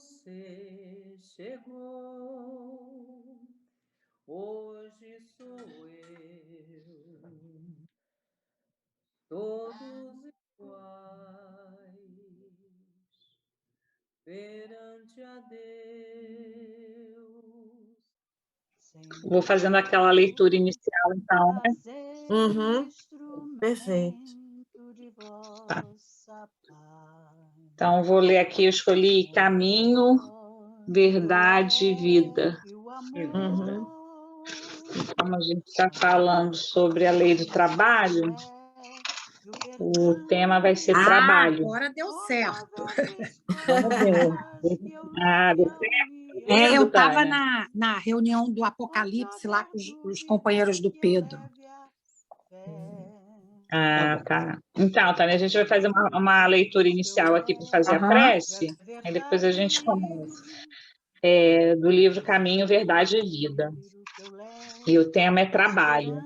você chegou, hoje sou eu, todos iguais, perante a Deus. Vou fazendo aquela leitura inicial, então, né? Perfeito. Tá. Então, vou ler aqui, eu escolhi caminho, verdade e vida. Como a gente está falando sobre a lei do trabalho, o tema vai ser trabalho. Agora deu certo. Deu certo? Eu estava na reunião do Apocalipse lá com os companheiros do Pedro. Tá. Então, Tânia, a gente vai fazer uma leitura inicial aqui para fazer a prece, aí depois a gente começa. Do livro Caminho, Verdade e Vida. E o tema é trabalho.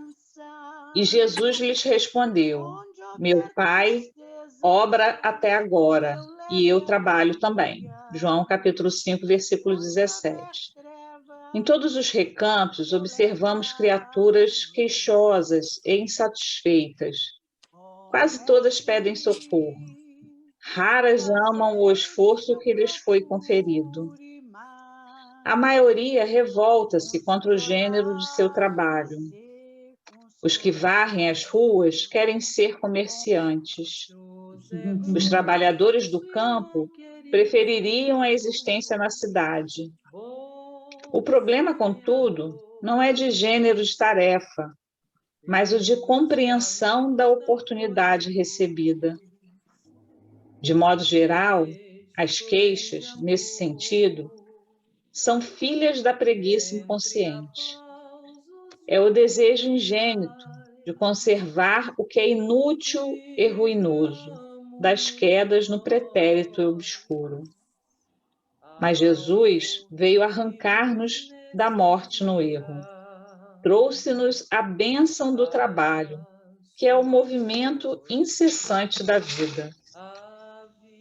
E Jesus lhes respondeu: meu Pai obra até agora, e eu trabalho também. João capítulo 5, versículo 17. Em todos os recantos, observamos criaturas queixosas e insatisfeitas. Quase todas pedem socorro. Raras amam o esforço que lhes foi conferido. A maioria revolta-se contra o gênero de seu trabalho. Os que varrem as ruas querem ser comerciantes. Os trabalhadores do campo prefeririam a existência na cidade. O problema, contudo, não é de gênero de tarefa, mas o de compreensão da oportunidade recebida. De modo geral, as queixas, nesse sentido, são filhas da preguiça inconsciente. É o desejo ingênito de conservar o que é inútil e ruinoso, das quedas no pretérito e obscuro. Mas Jesus veio arrancar-nos da morte no erro. Trouxe-nos a bênção do trabalho, que é o movimento incessante da vida,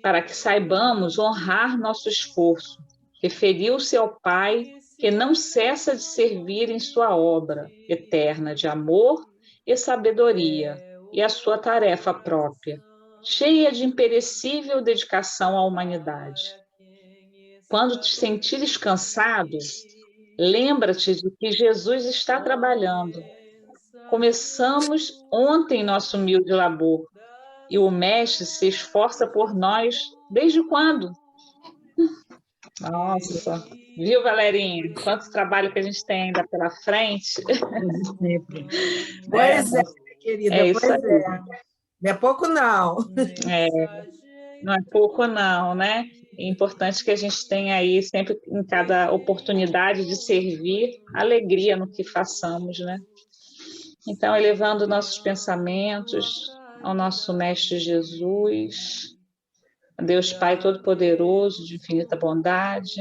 para que saibamos honrar nosso esforço. Referiu-se ao Pai, que não cessa de servir em sua obra eterna de amor e sabedoria, e a sua tarefa própria, cheia de imperecível dedicação à humanidade. Quando te sentires cansado, lembra-te de que Jesus está trabalhando. Começamos ontem nosso humilde labor, e o Mestre se esforça por nós desde quando? Nossa, viu, Valerinha? Quanto trabalho que a gente tem ainda pela frente. Pois é, querida, isso aí. Não é pouco, não. Não é pouco, não, né? É importante que a gente tenha aí, sempre, em cada oportunidade de servir, alegria no que façamos, né? Então, elevando nossos pensamentos ao nosso Mestre Jesus, a Deus Pai Todo-Poderoso, de infinita bondade,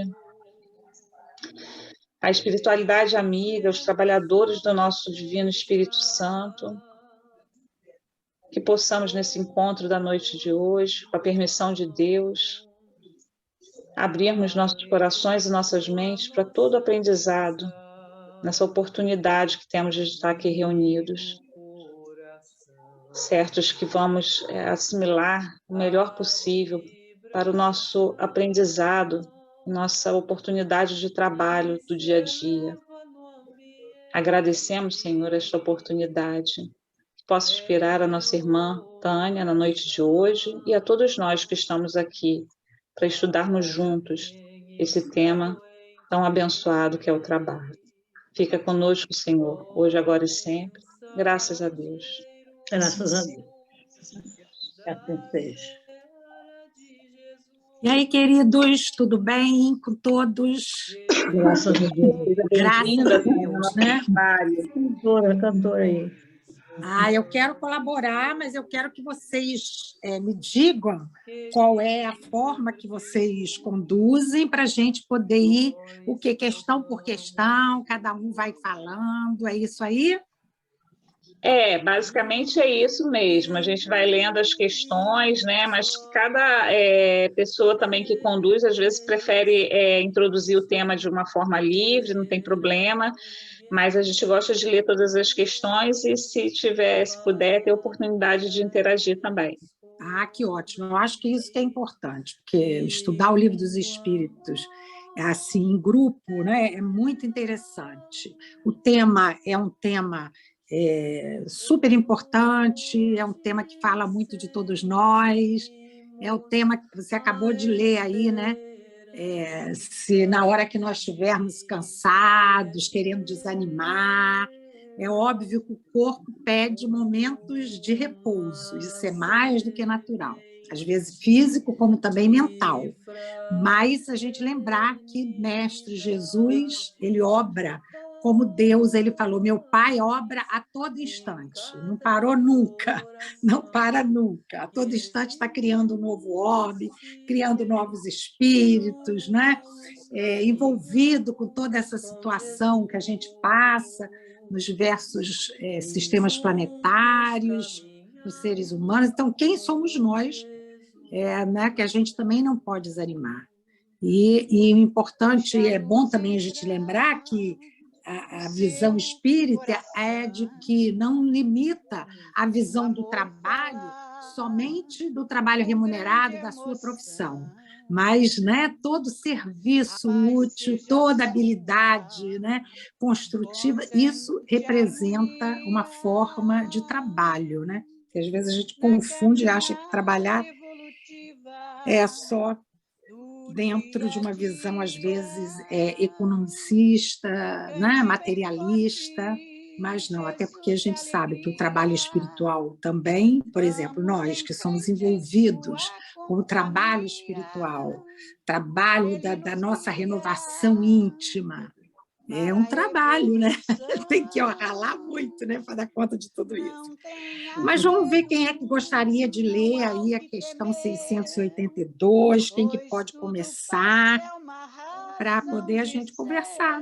a espiritualidade amiga, os trabalhadores do nosso Divino Espírito Santo, que possamos, nesse encontro da noite de hoje, com a permissão de Deus, abrirmos nossos corações e nossas mentes para todo aprendizado, nessa oportunidade que temos de estar aqui reunidos, certos que vamos assimilar o melhor possível para o nosso aprendizado, nossa oportunidade de trabalho do dia a dia. Agradecemos, Senhor, esta oportunidade, que possa inspirar a nossa irmã Tânia na noite de hoje e a todos nós que estamos aqui para estudarmos juntos esse tema tão abençoado que é o trabalho. Fica conosco, Senhor, hoje, agora e sempre. Graças a Deus. Graças a Deus. Assim seja. E aí, queridos, tudo bem com todos? Graças a Deus. Graças a Deus, né? Cantora aí. Eu quero colaborar, mas eu quero que vocês me digam qual é a forma que vocês conduzem para a gente poder ir, o que questão por questão, cada um vai falando, é isso aí? Basicamente é isso mesmo. A gente vai lendo as questões, né? Mas cada pessoa também que conduz, às vezes, prefere introduzir o tema de uma forma livre, não tem problema, mas a gente gosta de ler todas as questões e, se puder, ter oportunidade de interagir também. Ah, que ótimo. Eu acho que isso que é importante, porque estudar o Livro dos Espíritos assim, em grupo, né, é muito interessante. O tema é um tema super importante, é um tema que fala muito de todos nós, é o tema que você acabou de ler aí, né? Se na hora que nós estivermos cansados, querendo desanimar, é óbvio que o corpo pede momentos de repouso, isso é mais do que natural, às vezes físico, como também mental. Mas a gente lembrar que Mestre Jesus, ele obra como Deus, ele falou, meu Pai obra a todo instante, não parou nunca, não para nunca, a todo instante está criando um novo homem, criando novos espíritos, né? Envolvido com toda essa situação que a gente passa nos diversos sistemas planetários, os seres humanos. Então, quem somos nós, né, que a gente também não pode desanimar? E o importante, é bom também a gente lembrar que a visão espírita é de que não limita a visão do trabalho somente do trabalho remunerado da sua profissão, mas, né, todo serviço útil, toda habilidade, né, construtiva, isso representa uma forma de trabalho, né? Que às vezes a gente confunde e acha que trabalhar é só dentro de uma visão, às vezes, economicista, né, materialista, mas não, até porque a gente sabe que o trabalho espiritual também, por exemplo, nós que somos envolvidos com o trabalho espiritual, trabalho da nossa renovação íntima, é um trabalho, né? Tem que ralar muito, né, para dar conta de tudo isso. Mas vamos ver quem é que gostaria de ler aí a questão 682, quem que pode começar, para poder a gente conversar.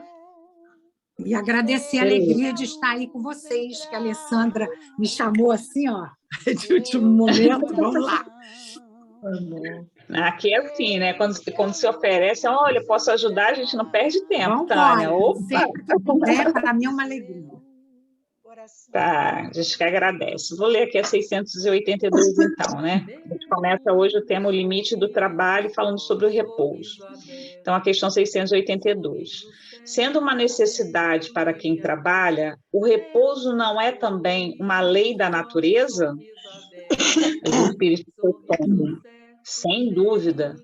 E agradecer a alegria de estar aí com vocês, que a Alessandra me chamou assim, ó, de último momento, vamos lá. Aqui é assim, né? Quando se oferece, olha, posso ajudar, a gente não perde tempo, vamos Tânia. embora. Opa! Sempre que puder, para mim é uma alegria. Tá, a gente que agradece. Vou ler aqui a 682, então, né? A gente começa hoje o tema O Limite do Trabalho, falando sobre o repouso. Então, a questão 682. Sendo uma necessidade para quem trabalha, o repouso não é também uma lei da natureza? Os espíritos respondem, sem dúvida.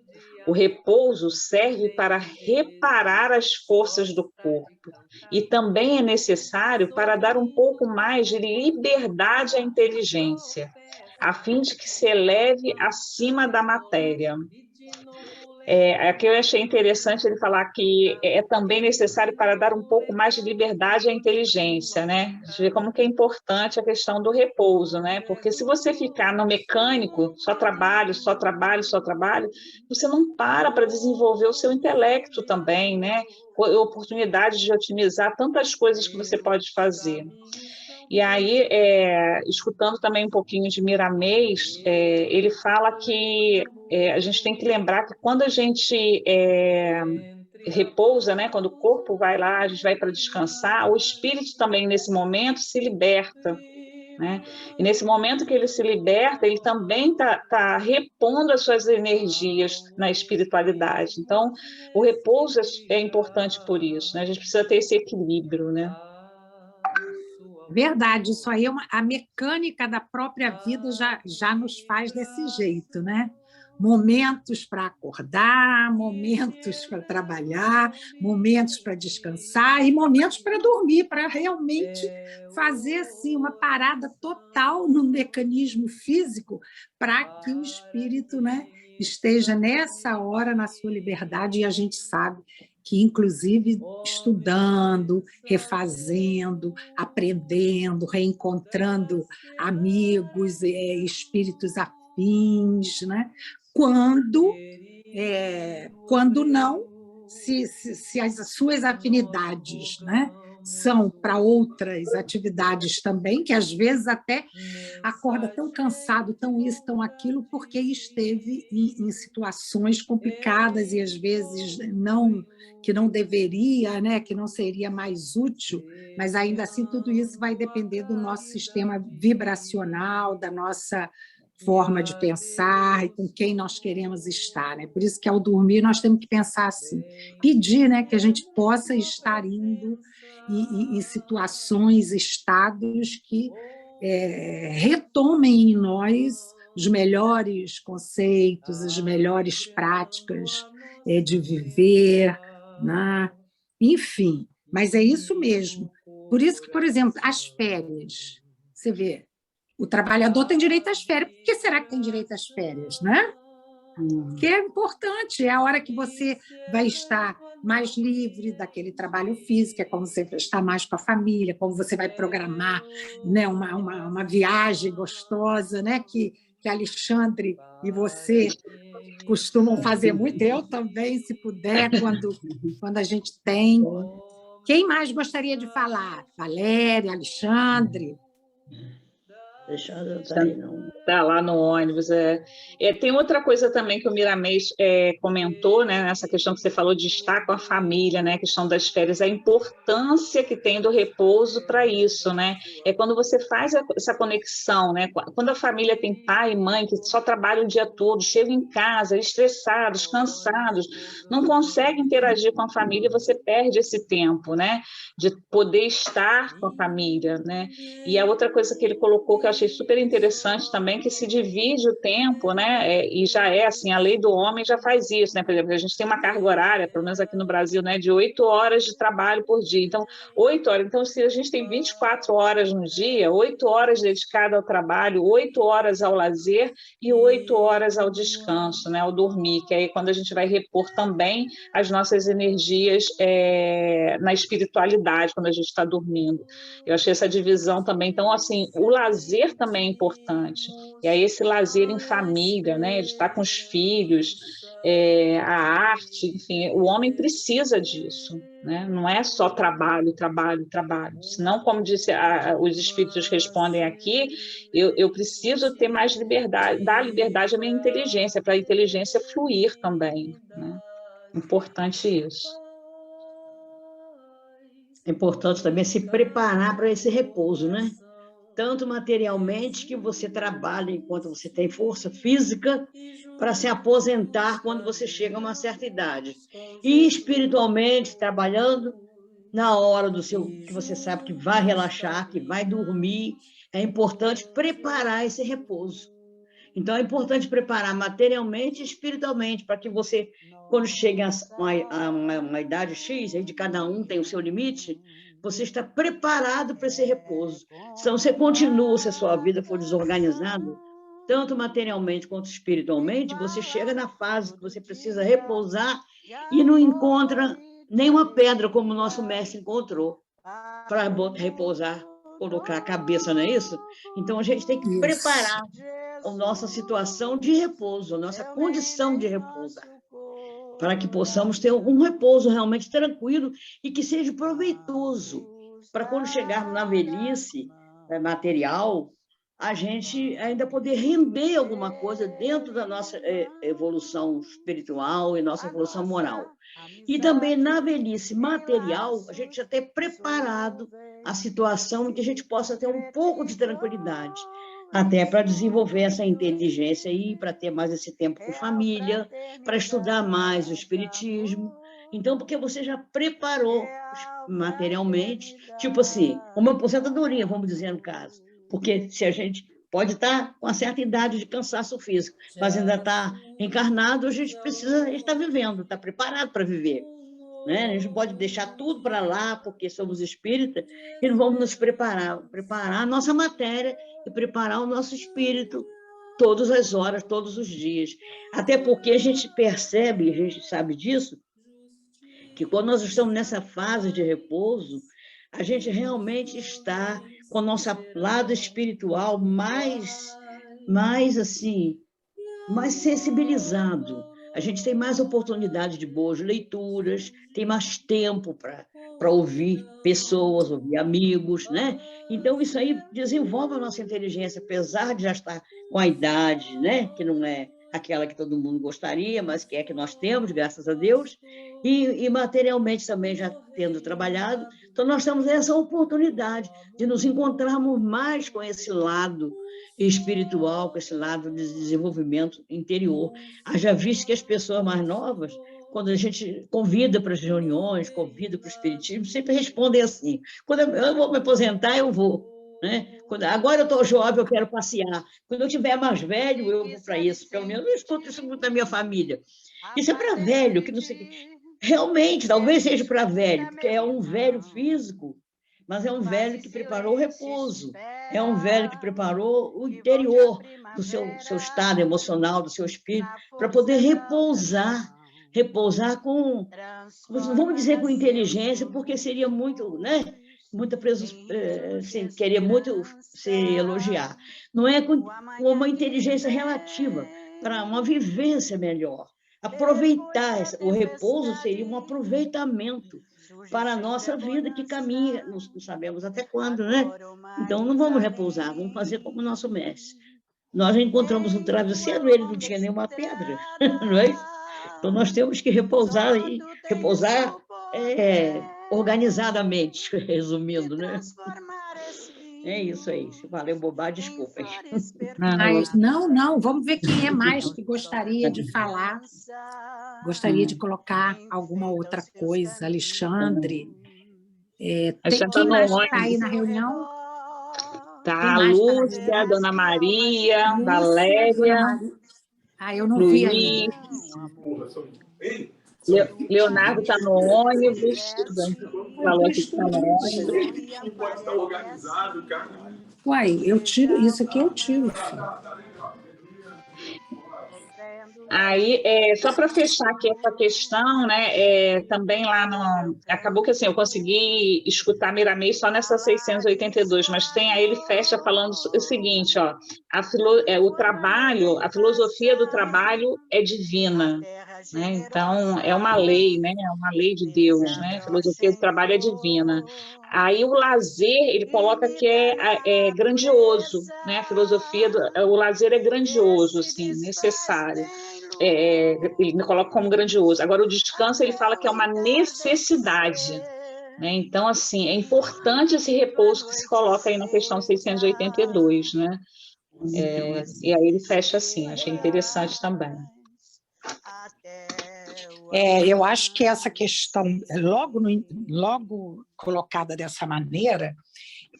O repouso serve para reparar as forças do corpo e também é necessário para dar um pouco mais de liberdade à inteligência, a fim de que se eleve acima da matéria. Aqui eu achei interessante ele falar que é também necessário para dar um pouco mais de liberdade à inteligência, né? A gente vê como que é importante a questão do repouso, né? Porque se você ficar no mecânico, só trabalho, só trabalho, só trabalho, você não para desenvolver o seu intelecto também, né? Oportunidade de otimizar tantas coisas que você pode fazer. E aí, escutando também um pouquinho de Miramês, ele fala que a gente tem que lembrar que quando a gente repousa, né, quando o corpo vai lá, a gente vai para descansar, o espírito também, nesse momento, se liberta. Né? E nesse momento que ele se liberta, ele também está repondo as suas energias na espiritualidade. Então, o repouso é importante por isso, né? A gente precisa ter esse equilíbrio, né? Verdade, isso aí a mecânica da própria vida já nos faz desse jeito, né? Momentos para acordar, momentos para trabalhar, momentos para descansar e momentos para dormir, para realmente fazer assim, uma parada total no mecanismo físico para que o espírito, né, esteja nessa hora na sua liberdade, e a gente sabe que, inclusive, estudando, refazendo, aprendendo, reencontrando amigos, espíritos afins, né? Quando não, se as suas afinidades, né, são para outras atividades também, que às vezes até acorda tão cansado, tão isso, tão aquilo, porque esteve em situações complicadas e às vezes que não deveria, né, que não seria mais útil, mas ainda assim tudo isso vai depender do nosso sistema vibracional, da nossa forma de pensar e com quem nós queremos estar, né? Por isso que ao dormir nós temos que pensar assim, pedir, né, que a gente possa estar indo em situações, estados que retomem em nós os melhores conceitos, as melhores práticas de viver, né? Enfim, mas é isso mesmo. Por isso que, por exemplo, as férias, você vê, o trabalhador tem direito às férias. Por que será que tem direito às férias, né? Porque é importante, é a hora que você vai estar mais livre daquele trabalho físico, é como você está mais com a família, como você vai programar, né, uma viagem gostosa, né, que Alexandre e você costumam fazer muito, eu também, se puder, quando a gente tem. Quem mais gostaria de falar? Valéria, Alexandre? Alexandre não está aí, não. Está lá no ônibus. Tem outra coisa também que o Miramês comentou, né, nessa questão que você falou de estar com a família, né, a questão das férias, a importância que tem do repouso para isso, né? É quando você faz essa conexão, né? Quando a família tem pai e mãe que só trabalham o dia todo, chegam em casa estressados, cansados, não conseguem interagir com a família, você perde esse tempo, né, de poder estar com a família, né? E a outra coisa que ele colocou que eu achei super interessante também, que se divide o tempo, né? E já é assim, a lei do homem já faz isso, né? Por exemplo, a gente tem uma carga horária, pelo menos aqui no Brasil, né, de 8 horas de trabalho por dia. Então, 8 horas. Então, se a gente tem 24 horas no dia, 8 horas dedicadas ao trabalho, 8 horas ao lazer e 8 horas ao descanso, né? Ao dormir, que aí quando a gente vai repor também as nossas energias na espiritualidade, quando a gente está dormindo. Eu achei essa divisão também. Então, assim, o lazer também é importante. E aí esse lazer em família, né, de estar com os filhos, a arte, enfim, o homem precisa disso, né? Não é só trabalho, trabalho, trabalho. Senão, como disse os espíritos respondem aqui, eu preciso ter mais liberdade, dar liberdade à minha inteligência, para a inteligência fluir também, né? Importante isso. É importante também se preparar para esse repouso, né? Tanto materialmente, que você trabalha enquanto você tem força física, para se aposentar quando você chega a uma certa idade. E espiritualmente, trabalhando na hora que você sabe que vai relaxar, que vai dormir, é importante preparar esse repouso. Então, é importante preparar materialmente e espiritualmente, para que você, quando chega a uma idade X, aí de cada um tem o seu limite, você está preparado para esse repouso. Senão você continua, se a sua vida for desorganizada, tanto materialmente quanto espiritualmente, você chega na fase que você precisa repousar e não encontra nenhuma pedra como o nosso mestre encontrou para repousar, colocar a cabeça, não é isso? Então, a gente tem que preparar a nossa situação de repouso, a nossa condição de repouso, para que possamos ter um repouso realmente tranquilo e que seja proveitoso, para quando chegarmos na velhice material, a gente ainda poder render alguma coisa dentro da nossa evolução espiritual e nossa evolução moral. E também na velhice material, a gente já ter preparado a situação em que a gente possa ter um pouco de tranquilidade, até para desenvolver essa inteligência aí, para ter mais esse tempo com família, para estudar mais o espiritismo. Então, porque você já preparou materialmente, tipo assim, uma aposentadoria, vamos dizer no caso, porque se a gente pode estar com uma certa idade de cansaço físico, mas ainda está encarnado, a gente precisa estar vivendo, está preparado para viver. Né? A gente não pode deixar tudo para lá, porque somos espíritas, e não vamos nos preparar a nossa matéria e preparar o nosso espírito todas as horas, todos os dias. Até porque a gente percebe, a gente sabe disso, que quando nós estamos nessa fase de repouso, a gente realmente está com o nosso lado espiritual mais assim, mais sensibilizado. A gente tem mais oportunidade de boas leituras, tem mais tempo para ouvir pessoas, ouvir amigos, né? Então, isso aí desenvolve a nossa inteligência, apesar de já estar com a idade, né? Que não é aquela que todo mundo gostaria, mas que é que nós temos, graças a Deus, e materialmente também já tendo trabalhado. Então, nós temos essa oportunidade de nos encontrarmos mais com esse lado espiritual, com esse lado de desenvolvimento interior. Haja visto que as pessoas mais novas, quando a gente convida para as reuniões, convida para o espiritismo, sempre respondem assim: quando eu vou me aposentar, eu vou. Né? Agora eu estou jovem, eu quero passear. Quando eu tiver mais velho, eu vou para isso. Pelo menos eu escuto isso muito da minha família. Isso é para velho, que não sei. Realmente, talvez seja para velho, porque é um velho físico, mas é um velho que preparou o repouso, é um velho que preparou o interior do seu estado emocional, do seu espírito, para poder repousar com, vamos dizer, com inteligência, porque seria muito, né? Muita assim, queria muito se elogiar. Não é com uma inteligência relativa, para uma vivência melhor. Aproveitar o repouso seria um aproveitamento para a nossa vida que caminha, não sabemos até quando, né? Então, não vamos repousar, vamos fazer como o nosso mestre. Nós encontramos um travesseiro, ele não tinha nenhuma pedra, não é? Então, nós temos que repousar organizadamente, resumindo, né? É isso aí. Se valeu bobagem, desculpem. Mas não, vamos ver quem é mais que gostaria de falar, gostaria de colocar alguma outra coisa. Alexandre, quem mais está aí na reunião? Tá a Lúcia, a Dona Maria, Lúcia, Valéria, Dona Maria. Eu não vi ainda. Leonardo está no ônibus, falou que está no ônibus. Uai, eu tiro, isso aqui eu tiro, filho. Aí, só para fechar aqui essa questão, né, também lá no... Acabou que assim, eu consegui escutar Miramês só nessa 682, mas tem aí, ele fecha falando o seguinte, ó, o trabalho, a filosofia do trabalho é divina, né? Então, é uma lei, né? É uma lei de Deus, né? A filosofia do trabalho é divina. Aí o lazer, ele coloca que é grandioso, né? A filosofia, o lazer é grandioso, assim, necessário. Ele me coloca como grandioso. Agora, o descanso, ele fala que é uma necessidade, né? Então, assim, é importante esse repouso que se coloca aí na questão 682, né? E aí ele fecha assim, achei interessante também. Eu acho que essa questão, logo colocada dessa maneira,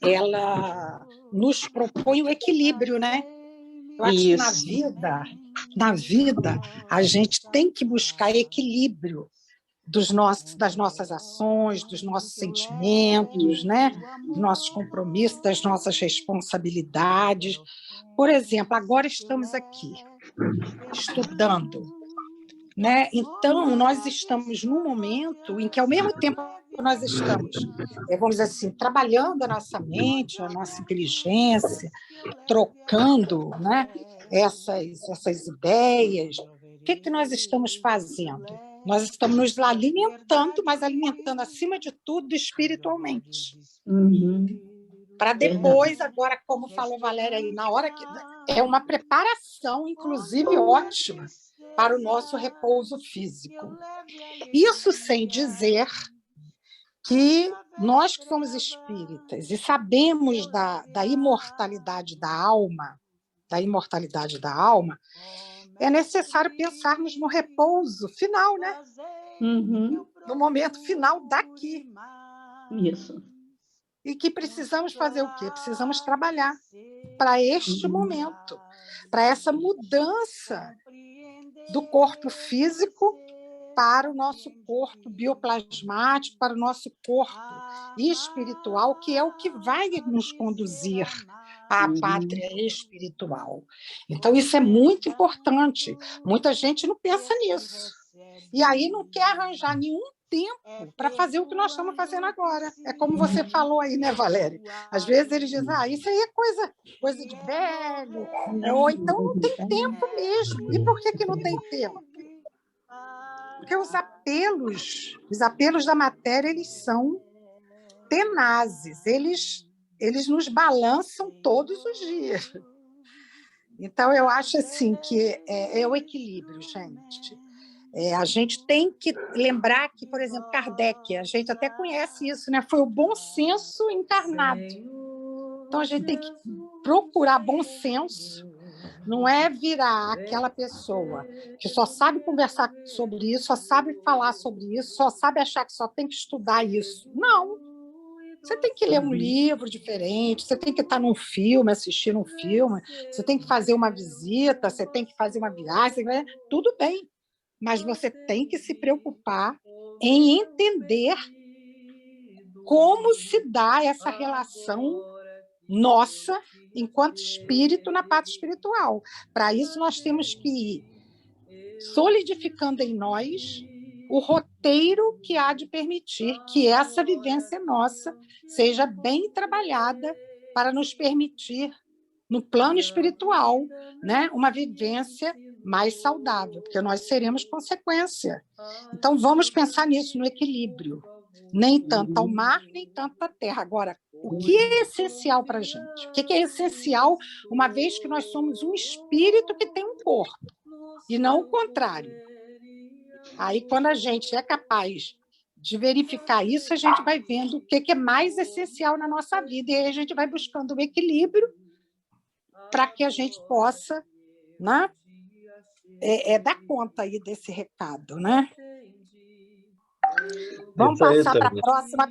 ela nos propõe o equilíbrio, né? Eu acho que na vida, a gente tem que buscar equilíbrio das nossas ações, dos nossos sentimentos, né? Dos nossos compromissos, das nossas responsabilidades. Por exemplo, agora estamos aqui, estudando, né? Então, nós estamos num momento em que, ao mesmo tempo que nós estamos, vamos dizer assim, trabalhando a nossa mente, a nossa inteligência, trocando, né, essas ideias, o que nós estamos fazendo? Nós estamos nos alimentando, mas alimentando, acima de tudo, espiritualmente. Para depois, agora, como falou Valéria aí, na hora que é uma preparação, inclusive ótima, para o nosso repouso físico. Isso sem dizer que nós que somos espíritas e sabemos da imortalidade da alma, é necessário pensarmos no repouso final, né? No momento final daqui. Isso. E que precisamos fazer o quê? Precisamos trabalhar para este momento, para essa mudança do corpo físico para o nosso corpo bioplasmático, para o nosso corpo espiritual, que é o que vai nos conduzir à pátria espiritual. Então, isso é muito importante. Muita gente não pensa nisso. E aí não quer arranjar nenhum tempo para fazer o que nós estamos fazendo agora. É como você falou aí, né, Valéria? Às vezes eles dizem, isso aí é coisa de velho, ou então não tem tempo mesmo. E por que não tem tempo? Porque os apelos da matéria, eles são tenazes, eles nos balançam todos os dias. Então, eu acho assim que é o equilíbrio, gente. A gente tem que lembrar que, por exemplo, Kardec, a gente até conhece isso, né? Foi o bom senso encarnado. Então, a gente tem que procurar bom senso, não é virar aquela pessoa que só sabe conversar sobre isso, só sabe falar sobre isso, só sabe achar que só tem que estudar isso. Não. Você tem que ler um livro diferente, você tem que estar num filme, assistir um filme, você tem que fazer uma visita, você tem que fazer uma viagem, tudo bem. Mas você tem que se preocupar em entender como se dá essa relação nossa, enquanto espírito, na parte espiritual. Para isso, nós temos que ir solidificando em nós o roteiro que há de permitir que essa vivência nossa seja bem trabalhada para nos permitir, no plano espiritual, né, uma vivência mais saudável, porque nós seremos consequência. Então, vamos pensar nisso, no equilíbrio. Nem tanto ao mar, nem tanto à terra. Agora, o que é essencial para a gente? O que é essencial, uma vez que nós somos um espírito que tem um corpo, e não o contrário. Aí, quando a gente é capaz de verificar isso, a gente vai vendo o que é mais essencial na nossa vida, e aí a gente vai buscando o equilíbrio para que a gente possa, né, dar conta aí desse recado, né? Vamos passar para a próxima.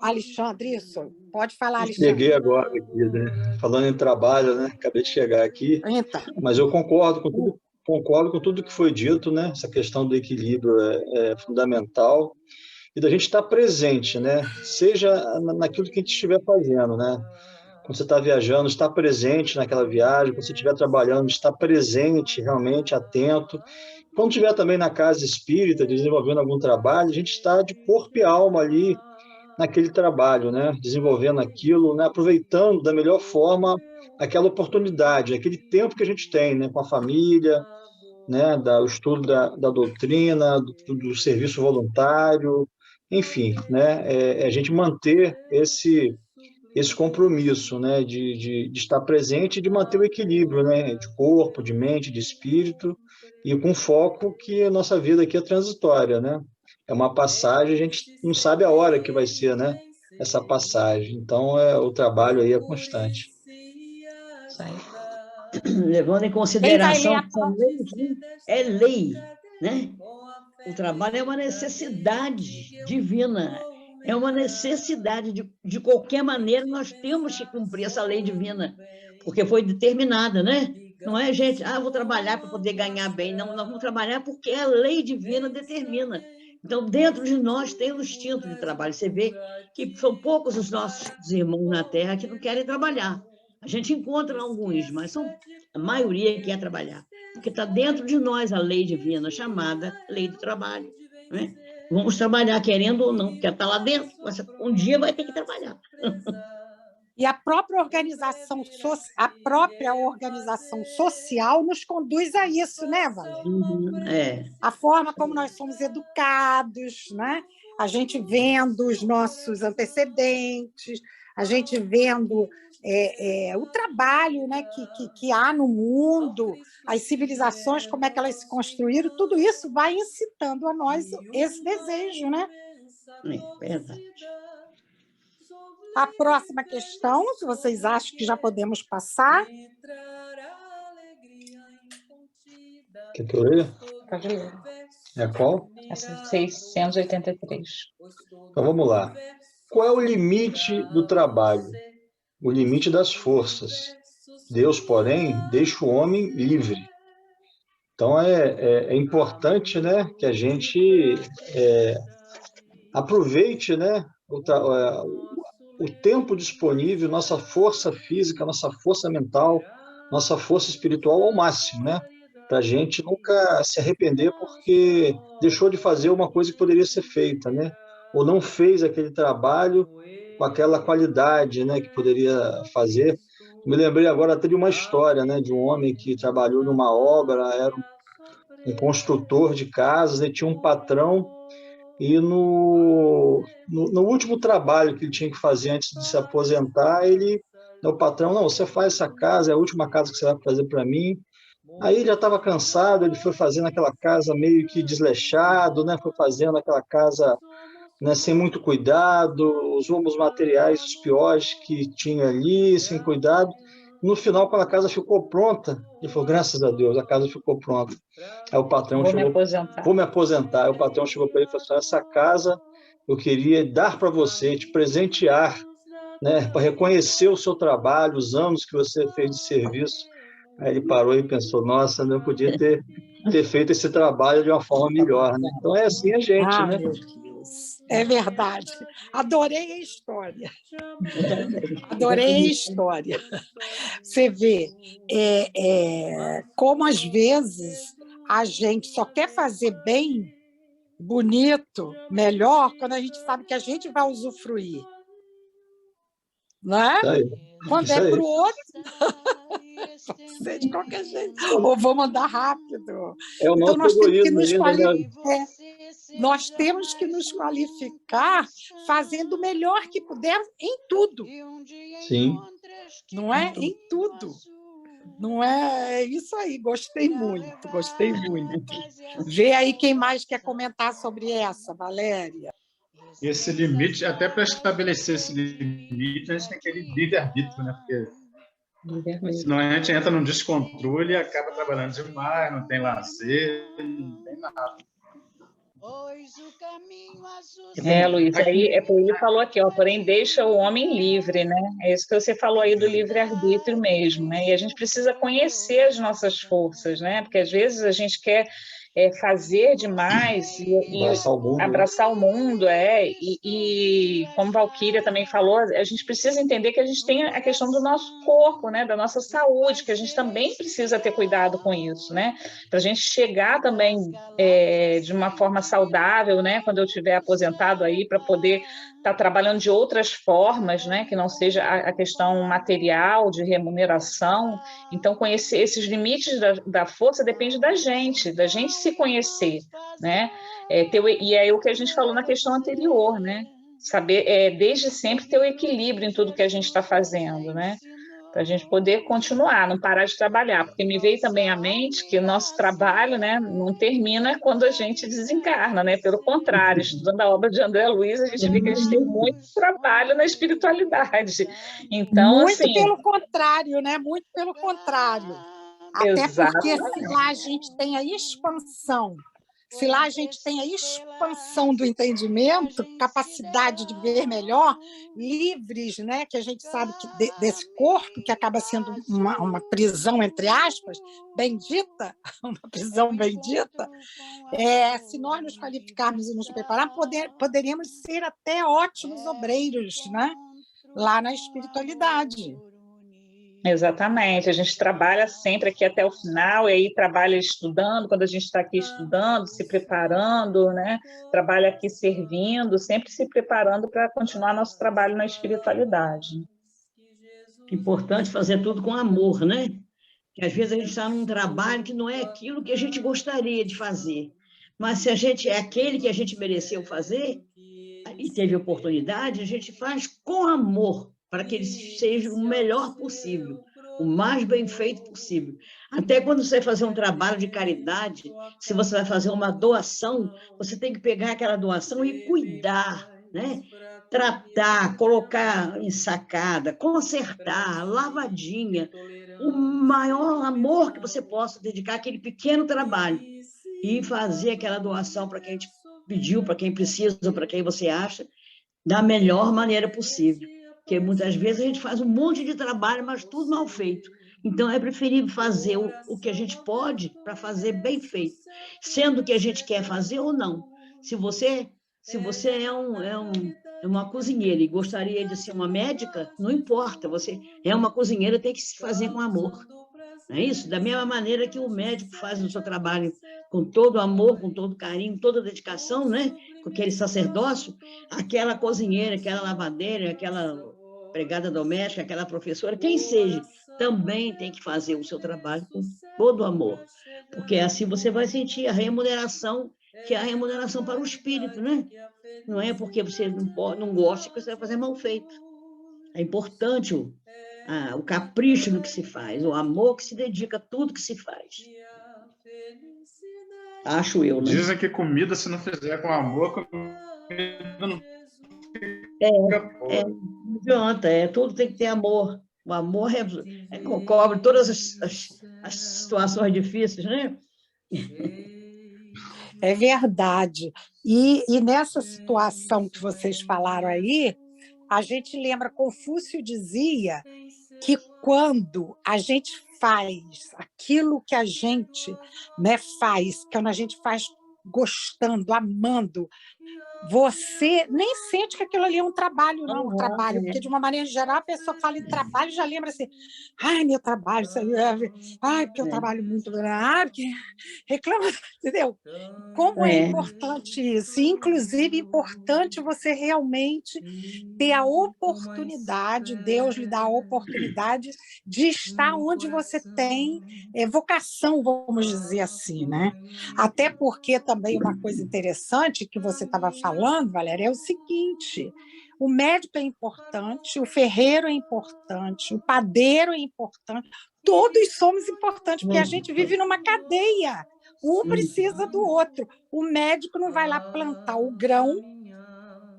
Alexandre, isso? Pode falar, Alexandre. Cheguei agora aqui, né? Falando em trabalho, né? Acabei de chegar aqui. Então. Mas eu concordo com tudo que foi dito, né? Essa questão do equilíbrio é fundamental. E da gente estar presente, né? Seja naquilo que a gente estiver fazendo, né? Quando você está viajando, estar presente naquela viagem. Quando você estiver trabalhando, estar presente, realmente atento. Quando estiver também na casa espírita, desenvolvendo algum trabalho, a gente está de corpo e alma ali naquele trabalho, né? Desenvolvendo aquilo, né? Aproveitando da melhor forma aquela oportunidade, aquele tempo que a gente tem, né? Com a família, né? O estudo da doutrina, do serviço voluntário, enfim, né? A gente manter esse compromisso, né? De estar presente e de manter o equilíbrio, né? De corpo, de mente, de espírito, e com foco que a nossa vida aqui é transitória, né? É uma passagem, a gente não sabe a hora que vai ser, né? Essa passagem. Então, o trabalho aí é constante. Levando em consideração que é lei, né? O trabalho é uma necessidade divina, é uma necessidade de qualquer maneira, nós temos que cumprir essa lei divina, porque foi determinada, né? Não é, gente, vou trabalhar para poder ganhar bem. Não, nós vamos trabalhar porque a lei divina determina. Então, dentro de nós tem um instinto de trabalho. Você vê que são poucos os nossos irmãos na Terra que não querem trabalhar. A gente encontra alguns, mas a maioria quer trabalhar, porque está dentro de nós a lei divina, chamada lei do trabalho, né? Vamos trabalhar, querendo ou não, porque está lá dentro. Um dia vai ter que trabalhar. E a própria organização social nos conduz a isso, né, Valéria? A forma como nós somos educados, né? A gente vendo os nossos antecedentes, a gente vendo o trabalho, né, que há no mundo, as civilizações, como é que elas se construíram, tudo isso vai incitando a nós esse desejo, né? É verdade. A próxima questão, se vocês acham que já podemos passar. Quer que eu leia? Pode ler. É qual? Essa 683. Então, vamos lá. Qual é o limite do trabalho? O limite das forças. Deus, porém, deixa o homem livre. Então, é importante, né, que a gente aproveite, né, o tempo disponível, nossa força física, nossa força mental, nossa força espiritual ao máximo, né? Para a gente nunca se arrepender porque deixou de fazer uma coisa que poderia ser feita, né? Ou não fez aquele trabalho com aquela qualidade, né, que poderia fazer. Me lembrei agora até de uma história, né, de um homem que trabalhou numa obra, era um construtor de casas, e tinha um patrão E no último trabalho que ele tinha que fazer antes de se aposentar, o patrão, não, você faz essa casa, é a última casa que você vai fazer para mim. Aí ele já estava cansado, ele foi fazendo aquela casa meio que desleixado, né? Foi fazendo aquela casa, né, sem muito cuidado, usou os materiais os piores que tinha ali, sem cuidado. No final, quando a casa ficou pronta, ele falou, graças a Deus, a casa ficou pronta. Aí o patrão Vou me chegou, aposentar. vou me aposentar. Aí o patrão chegou para ele e falou assim, essa casa eu queria dar para você, te presentear, né, para reconhecer o seu trabalho, os anos que você fez de serviço. Aí ele parou e pensou, nossa, não podia ter feito esse trabalho de uma forma melhor, né? Então é assim a gente, né? Meu Deus. É verdade. Adorei a história. Adorei a história. Você vê como, às vezes, a gente só quer fazer bem, bonito, melhor, quando a gente sabe que a gente vai usufruir. Não é? Isso aí. Quando Isso é aí. para o outro, pode ser de qualquer jeito. Ou vou mandar rápido. É o Então, nosso egoísmo ainda, né? nós temos que nos qualificar fazendo o melhor que pudermos em tudo. Sim. Não é? Em tudo. Não é isso aí. Gostei muito, gostei muito. Vê aí quem mais quer comentar sobre essa, Valéria. Esse limite, até para estabelecer esse limite, a gente tem aquele livre-arbítrio, né? Porque senão a gente entra num descontrole e acaba trabalhando demais, não tem lazer, não tem nada. Luiz, aí ele falou aqui, ó, porém deixa o homem livre, né? É isso que você falou aí do livre-arbítrio mesmo, né? E a gente precisa conhecer as nossas forças, né? Porque às vezes a gente quer fazer demais e abraçar o mundo, e como Valquíria também falou, a gente precisa entender que a gente tem a questão do nosso corpo, né? Da nossa saúde, que a gente também precisa ter cuidado com isso, né? Para a gente chegar também de uma forma saudável, né? Quando eu estiver aposentado aí, para poder estar trabalhando de outras formas, né? Que não seja a questão material, de remuneração. Então, conhecer esses limites da força depende da gente se conhecer, né? E é o que a gente falou na questão anterior, né? Saber, desde sempre, ter o equilíbrio em tudo que a gente está fazendo, né? Para a gente poder continuar, não parar de trabalhar, porque me veio também à mente que o nosso trabalho, né, não termina quando a gente desencarna, né? Pelo contrário, estudando a obra de André Luiz, a gente vê que a gente tem muito trabalho na espiritualidade. Então, muito assim, pelo contrário, né? Muito pelo contrário. Até porque se lá a gente tem a expansão, se lá a gente tem a expansão do entendimento, capacidade de ver melhor, livres, né? Que a gente sabe que desse corpo, que acaba sendo uma prisão, entre aspas, bendita, uma prisão bendita, se nós nos qualificarmos e nos prepararmos, poderíamos ser até ótimos obreiros, né? Lá na espiritualidade. Exatamente, a gente trabalha sempre aqui até o final, e aí trabalha estudando, quando a gente está aqui estudando, se preparando, né? Trabalha aqui servindo, sempre se preparando para continuar nosso trabalho na espiritualidade. Importante fazer tudo com amor, né? Que às vezes a gente está num trabalho que não é aquilo que a gente gostaria de fazer, mas se a gente é aquele que a gente mereceu fazer e teve oportunidade, a gente faz com amor, para que ele seja o melhor possível, o mais bem feito possível. Até quando você vai fazer um trabalho de caridade, se você vai fazer uma doação, você tem que pegar aquela doação e cuidar, né? Tratar, colocar em sacada, consertar, lavadinha, o maior amor que você possa dedicar àquele pequeno trabalho e fazer aquela doação para quem a gente pediu, para quem precisa, para quem você acha, da melhor maneira possível. Porque muitas vezes a gente faz um monte de trabalho, mas tudo mal feito. Então, é preferível fazer o que a gente pode para fazer bem feito, sendo que a gente quer fazer ou não. Se você é uma cozinheira e gostaria de ser uma médica, não importa, você é uma cozinheira, tem que se fazer com amor. Não é isso? Da mesma maneira que o médico faz o seu trabalho com todo amor, com todo carinho, toda dedicação, né? Com aquele sacerdócio, aquela cozinheira, aquela lavadeira, aquela empregada doméstica, aquela professora, quem seja, também tem que fazer o seu trabalho com todo amor, porque assim você vai sentir a remuneração que é a remuneração para o espírito, né? Não é porque você não gosta que você vai fazer mal feito. É importante o capricho no que se faz, o amor que se dedica a tudo que se faz. Acho eu, né? Dizem que comida, se não fizer com amor, comida não fica boa. Não adianta, tudo tem que ter amor. O amor cobre todas as situações difíceis, né? É verdade. E nessa situação que vocês falaram aí, a gente lembra, Confúcio dizia que quando a gente faz aquilo que a gente, né, faz, quando a gente faz gostando, amando, você nem sente que aquilo ali é um trabalho, não, um trabalho, porque, de uma maneira geral, a pessoa fala em trabalho e já lembra assim, ai, meu trabalho, isso aí, ai, porque eu trabalho muito, ai, porque reclama, entendeu? Como é importante isso, e, inclusive, importante você realmente ter a oportunidade, Deus lhe dá a oportunidade de estar onde você tem vocação, vamos dizer assim, né? Até porque também uma coisa interessante que você estava falando, Valéria, é o seguinte: o médico é importante, o ferreiro é importante, o padeiro é importante, todos somos importantes, porque a gente vive numa cadeia. Um precisa do outro. O médico não vai lá plantar o grão,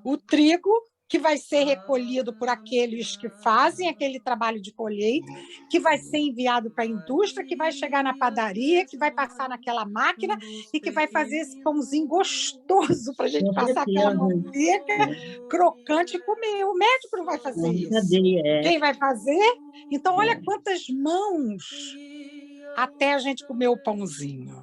o trigo, que vai ser recolhido por aqueles que fazem aquele trabalho de colheita, que vai ser enviado para a indústria, que vai chegar na padaria, que vai passar naquela máquina e que vai fazer esse pãozinho gostoso para a gente passar aquela manteiga crocante e comer. O médico não vai fazer isso. Quem vai fazer? Então, olha quantas mãos até a gente comer o pãozinho.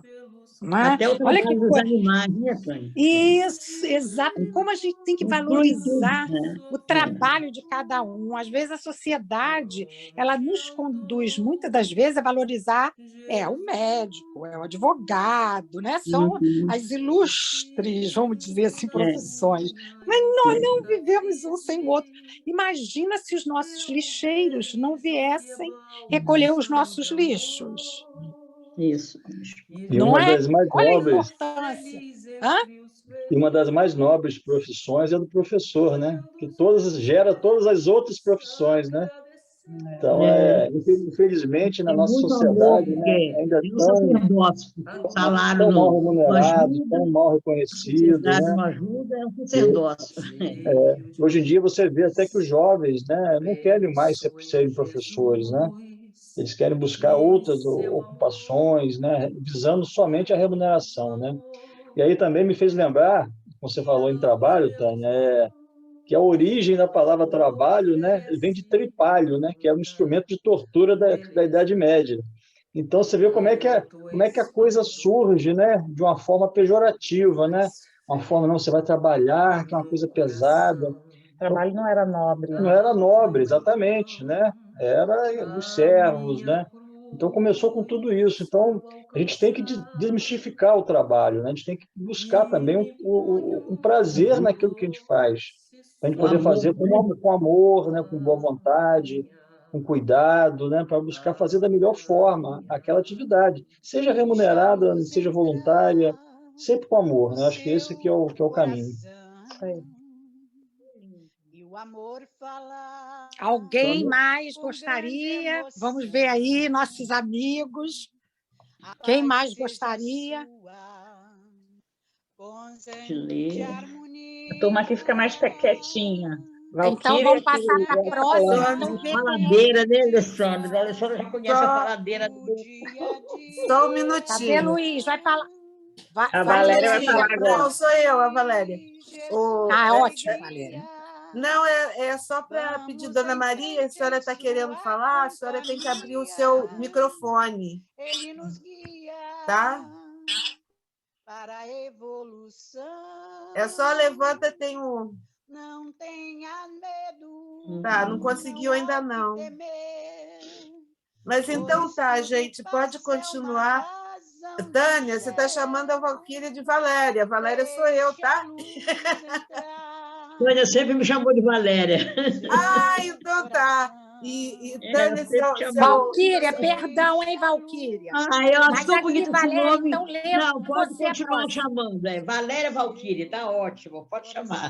Né? Até o trabalho dos animais, né, Tânia? Isso, exato. Como a gente tem que valorizar o trabalho de cada um. Às vezes a sociedade ela nos conduz, muitas das vezes, a valorizar o médico, o advogado, né? São as ilustres, vamos dizer assim, profissões. Mas nós não vivemos um sem o outro. Imagina se os nossos lixeiros não viessem recolher os nossos lixos. Isso. E uma das mais nobres, e uma das mais nobres profissões é do professor, né? Que gera todas as outras profissões, né? Então, infelizmente, na nossa sociedade, amor, né, ainda tão mal remunerado, tão mal reconhecido. Né? Uma ajuda é um sacerdócio. Hoje em dia, você vê até que os jovens, né, não querem mais serem professores, né? Eles querem buscar outras ocupações, né, visando somente a remuneração, né? E aí também me fez lembrar, como você falou em trabalho, Tânia, que a origem da palavra trabalho, né, vem de tripalho, né, que é um instrumento de tortura da Idade Média. Então você vê como é que a coisa surge, né, de uma forma pejorativa, né? Uma forma, não, você vai trabalhar, que é uma coisa pesada. O trabalho não era nobre. Não era nobre, exatamente, né? Era dos servos, né? Então começou com tudo isso. Então a gente tem que desmistificar o trabalho, né? A gente tem que buscar também um prazer naquilo que a gente faz, para a gente poder fazer com amor, né? Com boa vontade, com cuidado, né? Para buscar fazer da melhor forma aquela atividade, seja remunerada, seja voluntária, sempre com amor, né? Acho que esse que é o caminho. Alguém mais gostaria? Vamos ver aí, nossos amigos. Quem mais gostaria? A turma aqui fica mais quietinha. Então, vamos passar para a próxima. Faladeira, né, Alessandra? A Alessandra já conhece a faladeira. Só um minutinho. Cadê, Luiz? Vai falar. A Valéria vai falar agora. Não, sou eu, a Valéria. Ótimo, Valéria. Não, é só para pedir, Dona Maria, a senhora está querendo falar, a senhora tem que abrir o seu microfone. Tá? Para a evolução. É só levanta, tem um. Não tenha medo. Tá, não conseguiu ainda não. Mas então tá, gente, pode continuar. Tânia, você está chamando a Valquíria de Valéria. Valéria sou eu, tá? Tânia sempre me chamou de Valéria. Então tá. Tânia, Valquíria, perdão, hein, Valquíria? Eu Mas acho tão bonito esse Valéria, nome. então lê Não, pode você a continuar próxima. chamando. Valéria Valquíria, tá ótimo, pode chamar.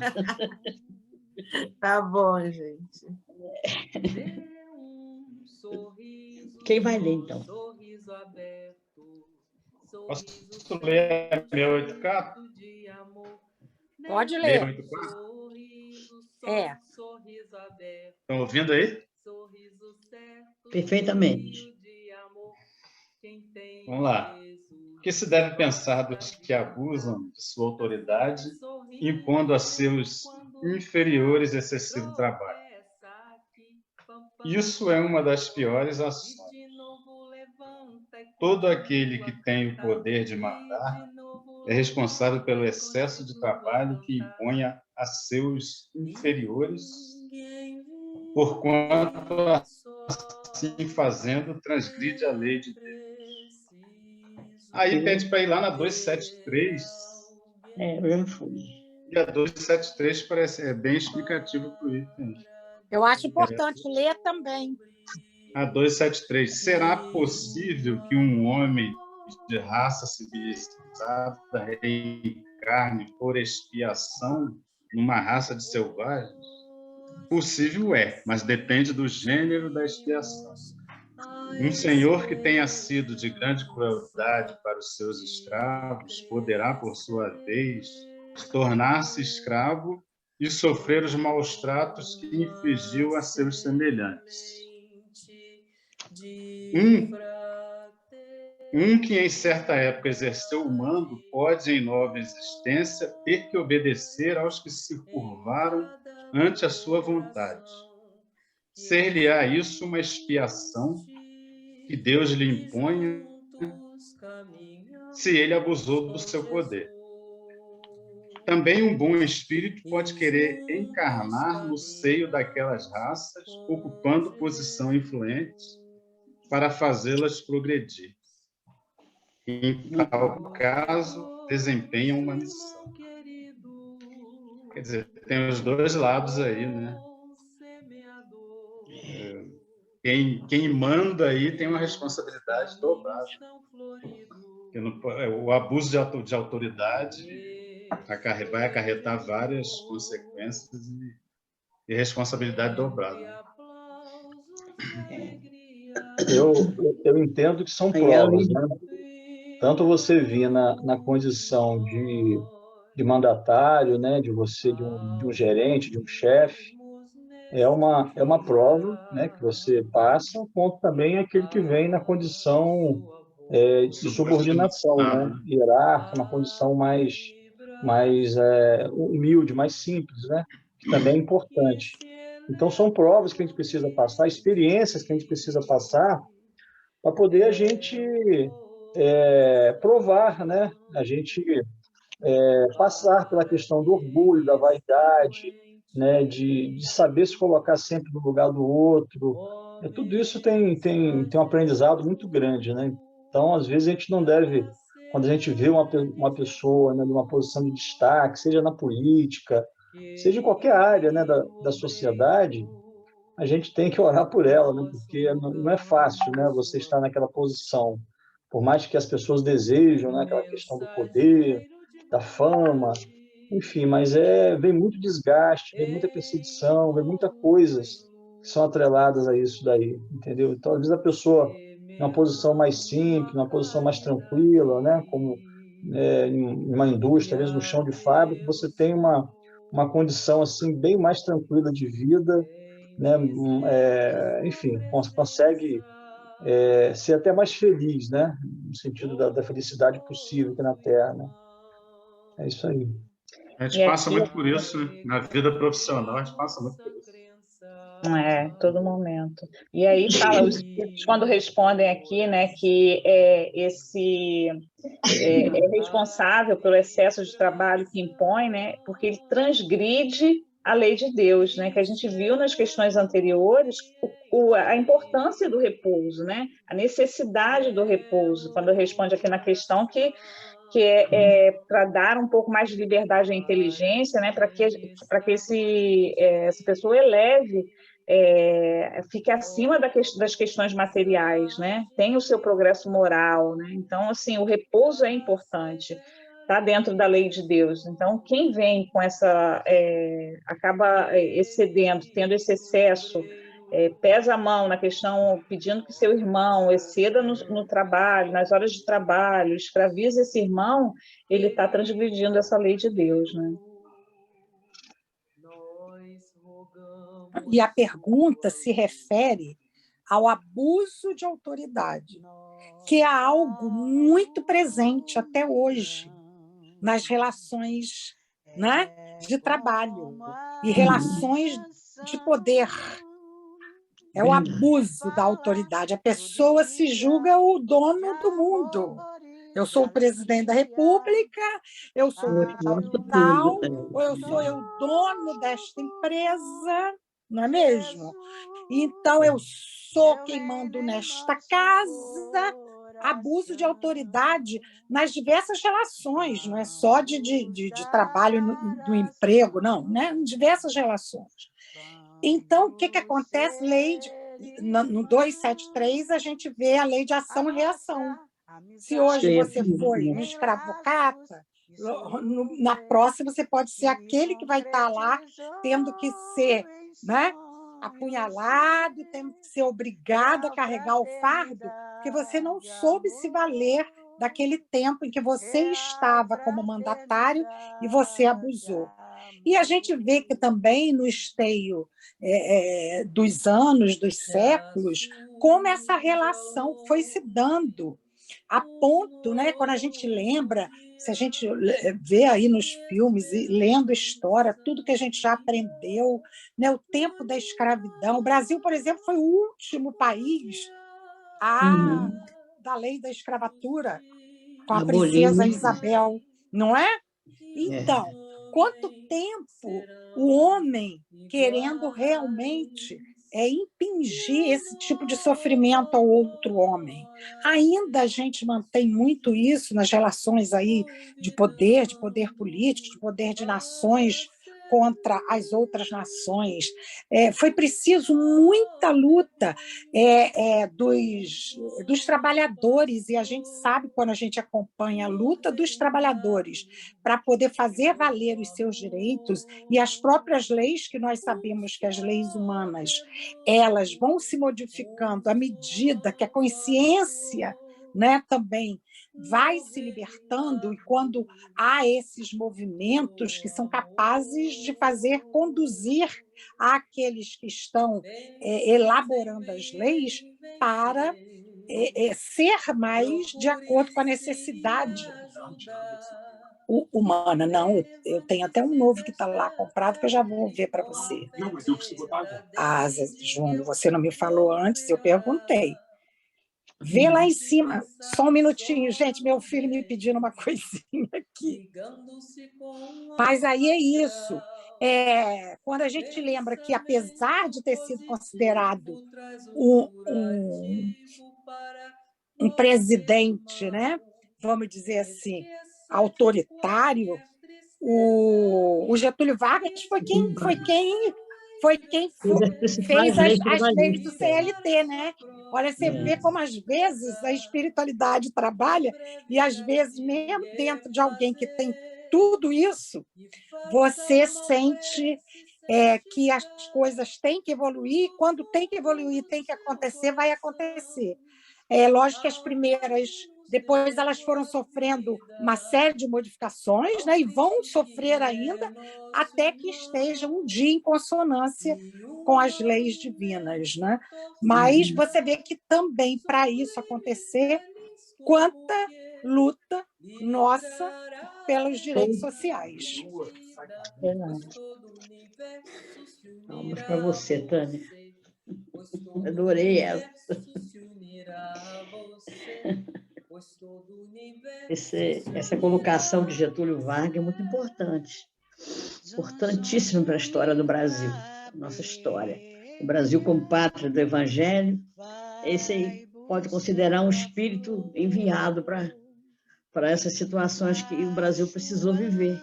Tá bom, gente. Quem vai ler, então? Posso ler 684? Pode ler. 684? É. Estão ouvindo aí? Perfeitamente. Vamos lá. O que se deve pensar dos que abusam de sua autoridade, impondo a seus inferiores excessivo trabalho? Isso é uma das piores ações. Todo aquele que tem o poder de mandar é responsável pelo excesso de trabalho que impõe a seus inferiores, porquanto, assim fazendo, transgride a lei de Deus. Aí pede para ir lá na 273. Eu já fui. E a 273 parece bem explicativo para o item. Eu acho importante ler também. A 273. Será possível que um homem de raça civilizada reencarne por expiação numa raça de selvagens? Possível é, mas depende do gênero da expiação. Um senhor que tenha sido de grande crueldade para os seus escravos poderá, por sua vez, tornar-se escravo e sofrer os maus tratos que infligiu a seus semelhantes. Um que em certa época exerceu o mando pode, em nova existência, ter que obedecer aos que se curvaram ante a sua vontade. Ser-lhe-á isso uma expiação que Deus lhe imponha se ele abusou do seu poder. Também um bom espírito pode querer encarnar no seio daquelas raças, ocupando posição influente para fazê-las progredir. Em tal caso, desempenham uma missão. Quer dizer, tem os dois lados aí, né? Quem manda aí tem uma responsabilidade dobrada. O abuso de autoridade vai acarretar várias consequências e responsabilidade dobrada. Eu entendo que são provas, né? Tanto você vir na condição de mandatário, né? De você, de um gerente, de um chefe, é uma prova, né? Que você passa, quanto também aquele que vem na condição de subordinação, né? Hierárquica, uma condição mais humilde, mais simples, né? Que também é importante. Então, são provas que a gente precisa passar, experiências que a gente precisa passar para poder a gente provar, né? A gente passar pela questão do orgulho, da vaidade, né? De saber se colocar sempre no lugar do outro. Tudo isso tem um aprendizado muito grande, né? Então, às vezes, a gente não deve, quando a gente vê uma pessoa, né, numa posição de destaque, seja na política, seja em qualquer área, né, da sociedade, a gente tem que orar por ela, né, porque não é fácil, né, você estar naquela posição. Por mais que as pessoas desejam, né, aquela questão do poder, da fama, enfim, mas vem muito desgaste, vem muita perseguição, vem muitas coisas que são atreladas a isso daí, entendeu? Então, às vezes, a pessoa, numa posição mais simples, numa posição mais tranquila, né, como em uma indústria, às vezes no chão de fábrica, você tem uma condição assim bem mais tranquila de vida, né? Enfim, consegue ser até mais feliz, né? No sentido da felicidade possível aqui na Terra, né? É isso aí. A gente passa muito por isso, né? Na vida profissional, a gente passa muito por isso. Todo momento. E aí fala, os espíritos, quando respondem aqui, né, que esse é responsável pelo excesso de trabalho que impõe, né, porque ele transgride a lei de Deus, né, que a gente viu nas questões anteriores a importância do repouso, né, a necessidade do repouso, quando responde aqui na questão que é para dar um pouco mais de liberdade à inteligência, né, para que essa pessoa eleve fique acima das questões materiais, né? Tem o seu progresso moral, né? Então, assim, o repouso é importante, está dentro da lei de Deus. Então, quem vem com acaba excedendo, tendo esse excesso, pesa a mão na questão, pedindo que seu irmão exceda no trabalho, nas horas de trabalho, escravize esse irmão, ele está transgredindo essa lei de Deus, né? E a pergunta se refere ao abuso de autoridade, que é algo muito presente até hoje nas relações, né, de trabalho e relações de poder. É o abuso da autoridade. A pessoa se julga o dono do mundo. Eu sou o presidente da República, eu sou o tal, ou eu sou o dono desta empresa, não é mesmo? Então, eu sou quem mando nesta casa. Abuso de autoridade nas diversas relações, não é só de trabalho do emprego, não, né? Em diversas relações. Então, o que acontece? No 273, a gente vê a lei de ação e reação. Se hoje você foi um escravocrata, na próxima você pode ser aquele que vai estar lá tendo que ser, né, apunhalado, tendo que ser obrigado a carregar o fardo, porque você não soube se valer daquele tempo em que você estava como mandatário e você abusou. E a gente vê que também no esteio dos anos, dos séculos, como essa relação foi se dando, a ponto, né, quando a gente lembra, se a gente vê aí nos filmes, e lendo história, tudo que a gente já aprendeu, né, o tempo da escravidão. O Brasil, por exemplo, foi o último país da lei da escravatura, com a princesa Isabel, não é? Então, quanto tempo o homem querendo realmente impingir esse tipo de sofrimento ao outro homem. Ainda a gente mantém muito isso nas relações aí de poder político, de poder de nações contra as outras nações. Foi preciso muita luta dos trabalhadores, e a gente sabe, quando a gente acompanha a luta dos trabalhadores para poder fazer valer os seus direitos e as próprias leis, que nós sabemos que as leis humanas, elas vão se modificando à medida que a consciência, né, também vai se libertando, e quando há esses movimentos que são capazes de conduzir aqueles que estão elaborando as leis para ser mais de acordo com a necessidade humana. Não, eu tenho até um novo que está lá comprado, que eu já vou ver para você. Não, mas eu preciso botar agora. Júnior, você não me falou antes, eu perguntei. Vê lá em cima, só um minutinho, gente, meu filho me pedindo uma coisinha aqui. Mas aí é isso. Quando a gente lembra que, apesar de ter sido considerado um presidente, né, vamos dizer assim, autoritário, o Getúlio Vargas foi quem fez as leis do CLT, né? Olha, você vê como às vezes a espiritualidade trabalha, e às vezes, mesmo dentro de alguém que tem tudo isso, você sente que as coisas têm que evoluir, quando tem que evoluir, tem que acontecer, vai acontecer. Lógico que as primeiras, depois elas foram sofrendo uma série de modificações, né, e vão sofrer ainda, até que estejam um dia em consonância com as leis divinas, né? Mas você vê que também, para isso acontecer, quanta luta nossa pelos direitos sociais. Vamos para você, Tânia. Adorei ela. Essa colocação de Getúlio Vargas é muito importante. Importantíssimo para a história do Brasil, nossa história. O Brasil como pátria do Evangelho, esse aí pode considerar um espírito enviado para essas situações que o Brasil precisou viver.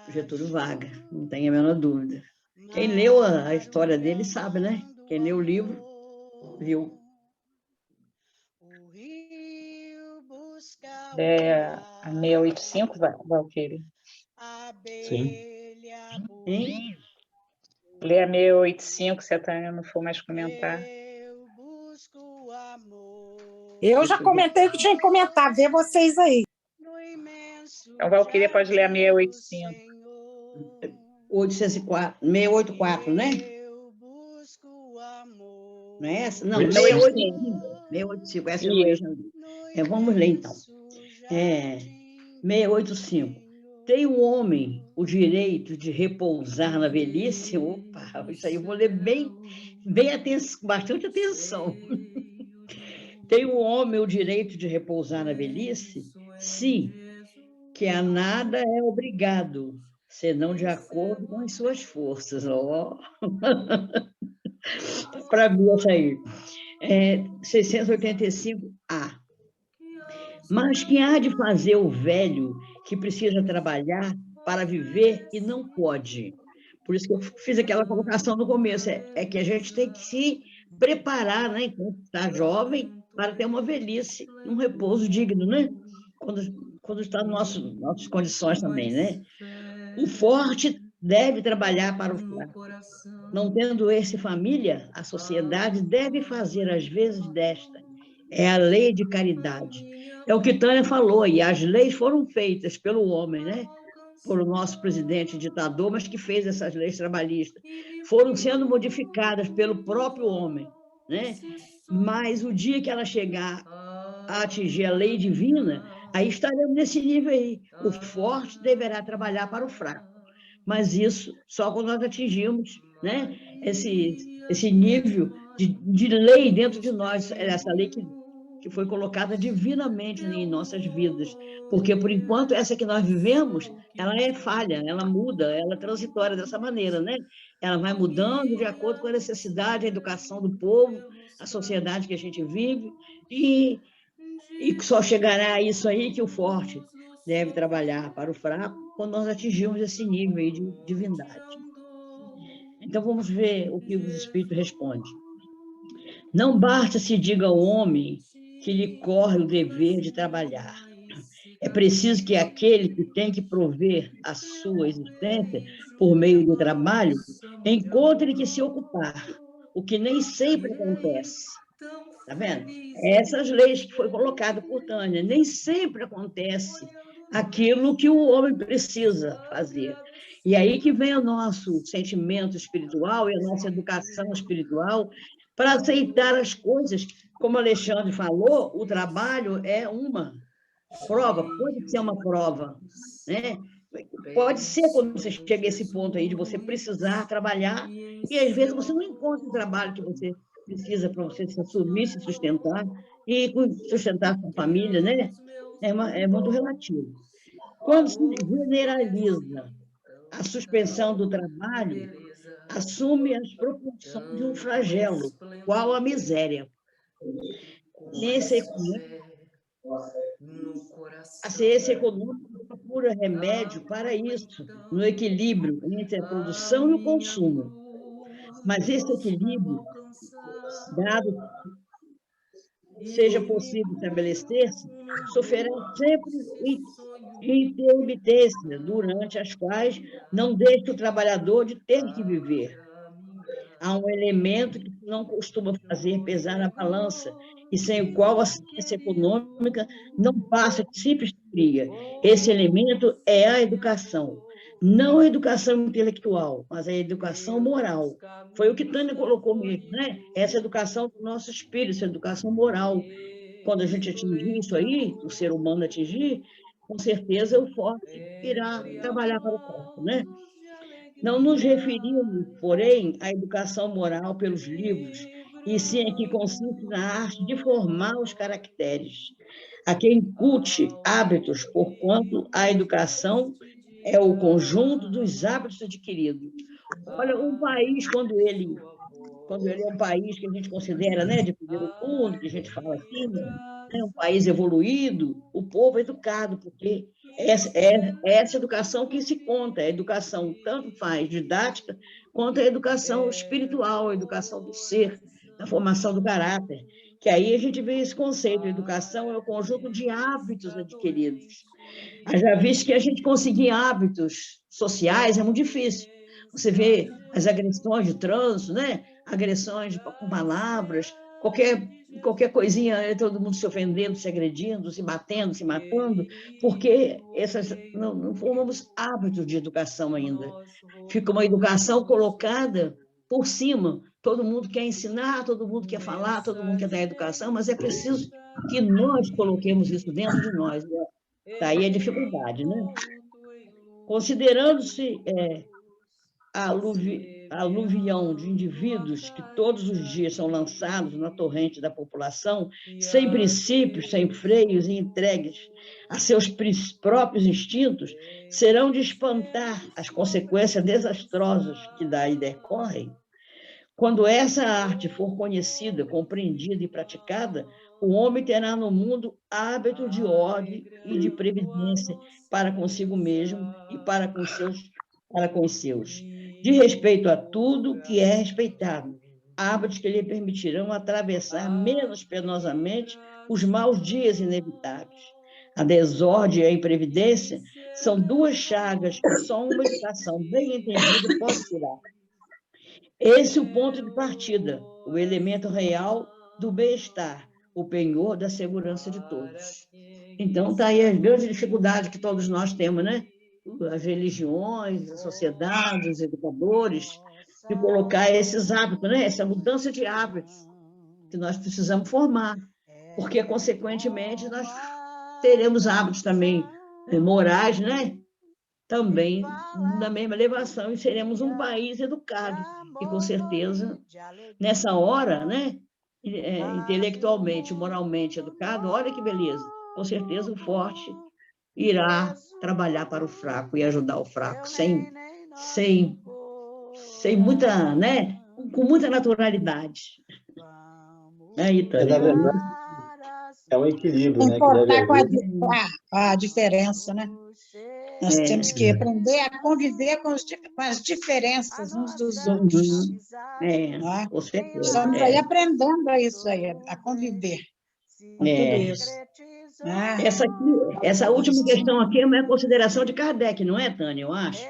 Getúlio Vargas, não tenha a menor dúvida. Quem leu a história dele sabe, né? Quem leu o livro, viu. É a 685, Valquíria? Sim. Hein? Lê a 685, se a Tânia não for mais comentar. Eu já comentei o que tinha que comentar, vê vocês aí. Então, Valquíria pode ler a 685. 684, né? Não é essa? Não, Isso. 685. 685, essa eu não Isso. lembro. Vamos ler, então. 685. Tem o homem o direito de repousar na velhice? Opa, isso aí eu vou ler bem bastante atenção. Tem o homem o direito de repousar na velhice? Sim, que a nada é obrigado, senão de acordo com as suas forças. Para mim, essa aí. 685A. Mas que há de fazer o velho que precisa trabalhar para viver e não pode? Por isso que eu fiz aquela colocação no começo, é que a gente tem que se preparar, né, enquanto está jovem, para ter uma velhice, um repouso digno, né? Quando está nas nossas condições também, né? O forte deve trabalhar para o fraco. Não tendo esse família, a sociedade deve fazer às vezes desta. É a lei de caridade. É o que Tânia falou, e as leis foram feitas pelo homem, né? Por o nosso presidente ditador, mas que fez essas leis trabalhistas. Foram sendo modificadas pelo próprio homem, né? Mas o dia que ela chegar a atingir a lei divina, aí estaremos nesse nível aí. O forte deverá trabalhar para o fraco. Mas isso só quando nós atingimos, né, esse nível de lei dentro de nós, essa lei que foi colocada divinamente em nossas vidas. Porque, por enquanto, essa que nós vivemos, ela é falha, ela muda, ela é transitória dessa maneira, né? Ela vai mudando de acordo com a necessidade, a educação do povo, a sociedade que a gente vive, e só chegará a isso aí que o forte deve trabalhar para o fraco quando nós atingirmos esse nível aí de divindade. Então, vamos ver o que os Espíritos respondem. Não basta se diga ao homem que lhe corre o dever de trabalhar. É preciso que aquele que tem que prover a sua existência por meio do trabalho encontre que se ocupar, o que nem sempre acontece. Está vendo? Essas leis que foi colocada por Tânia, nem sempre acontece aquilo que o homem precisa fazer. E aí que vem o nosso sentimento espiritual e a nossa educação espiritual para aceitar as coisas. Como Alexandre falou, o trabalho é uma prova, pode ser uma prova, né? Pode ser quando você chega a esse ponto aí de você precisar trabalhar e às vezes você não encontra o trabalho que você precisa para você se assumir, se sustentar e sustentar a sua família, né? É muito relativo. Quando se generaliza a suspensão do trabalho, assume as proporções de um flagelo, qual a miséria. A ciência econômica procura remédio para isso, no equilíbrio entre a produção e o consumo. Mas esse equilíbrio, dado seja possível estabelecer-se, sofrerá sempre intermitência, durante as quais não deixa o trabalhador de ter que viver. Há um elemento que não costuma fazer pesar na balança, e sem o qual a ciência econômica não passa de simples teoria. Esse elemento é a educação. Não a educação intelectual, mas a educação moral. Foi o que Tânia colocou mesmo, né? Essa educação do nosso espírito, essa educação moral. Quando a gente atingir isso aí, o ser humano atingir, com certeza o forte irá trabalhar para o corpo, né? Não nos referimos, porém, à educação moral pelos livros, e sim a que consiste na arte de formar os caracteres. A quem inculte hábitos, porquanto a educação é o conjunto dos hábitos adquiridos. Olha, um país, quando ele é um país que a gente considera, né, de primeiro mundo, que a gente fala assim, né, um país evoluído, o povo é educado, porque essa educação que se conta, a educação tanto faz didática quanto a educação espiritual, a educação do ser, a formação do caráter, que aí a gente vê esse conceito, a educação é o conjunto de hábitos adquiridos. Já visto que a gente conseguir hábitos sociais é muito difícil. Você vê as agressões de trânsito, né? Agressões com palavras, qualquer coisinha, todo mundo se ofendendo, se agredindo, se batendo, se matando, porque não formamos hábitos de educação ainda. Fica uma educação colocada por cima. Todo mundo quer ensinar, todo mundo quer falar, todo mundo quer dar educação, mas é preciso que nós coloquemos isso dentro de nós. Daí a dificuldade, né? Considerando-se a aluvião de indivíduos que todos os dias são lançados na torrente da população, sem princípios, sem freios e entregues a seus próprios instintos, serão de espantar as consequências desastrosas que daí decorrem. Quando essa arte for conhecida, compreendida e praticada, o homem terá no mundo hábito de ordem e de previdência para consigo mesmo e para com os seus, de respeito a tudo que é respeitado, hábitos que lhe permitirão atravessar menos penosamente os maus dias inevitáveis. A desordem e a imprevidência são duas chagas que só uma educação bem entendida pode tirar. Esse é o ponto de partida, o elemento real do bem-estar, o penhor da segurança de todos. Então, está aí a grande dificuldade que todos nós temos, né? As religiões, as sociedades, os educadores, de colocar esses hábitos, né? Essa mudança de hábitos que nós precisamos formar, porque, consequentemente, nós teremos hábitos também morais, né? Também na mesma elevação, e seremos um país educado. E, com certeza, nessa hora, né, intelectualmente, moralmente educado, olha que beleza, com certeza o forte irá trabalhar para o fraco e ajudar o fraco, sem muita, né, com muita naturalidade. Aí, Na verdade, é um equilíbrio, né? Importar com a diferença, né? Nós temos que aprender a conviver com as diferenças uns dos outros. Com certeza. Estamos aí aprendendo isso aí, a conviver com tudo isso. Essa última questão aqui é uma consideração de Kardec, não é, Tânia? Eu acho.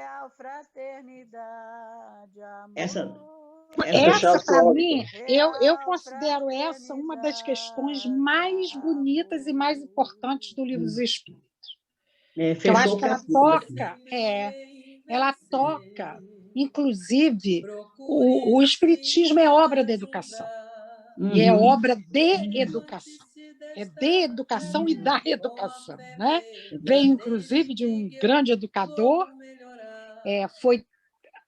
Essa para mim, eu considero essa uma das questões mais bonitas e mais importantes do Livro dos Espíritos. Eu acho que ela toca, inclusive, o Espiritismo é obra da educação, e é obra de educação. É de educação e da educação, né? Vem, inclusive, de um grande educador,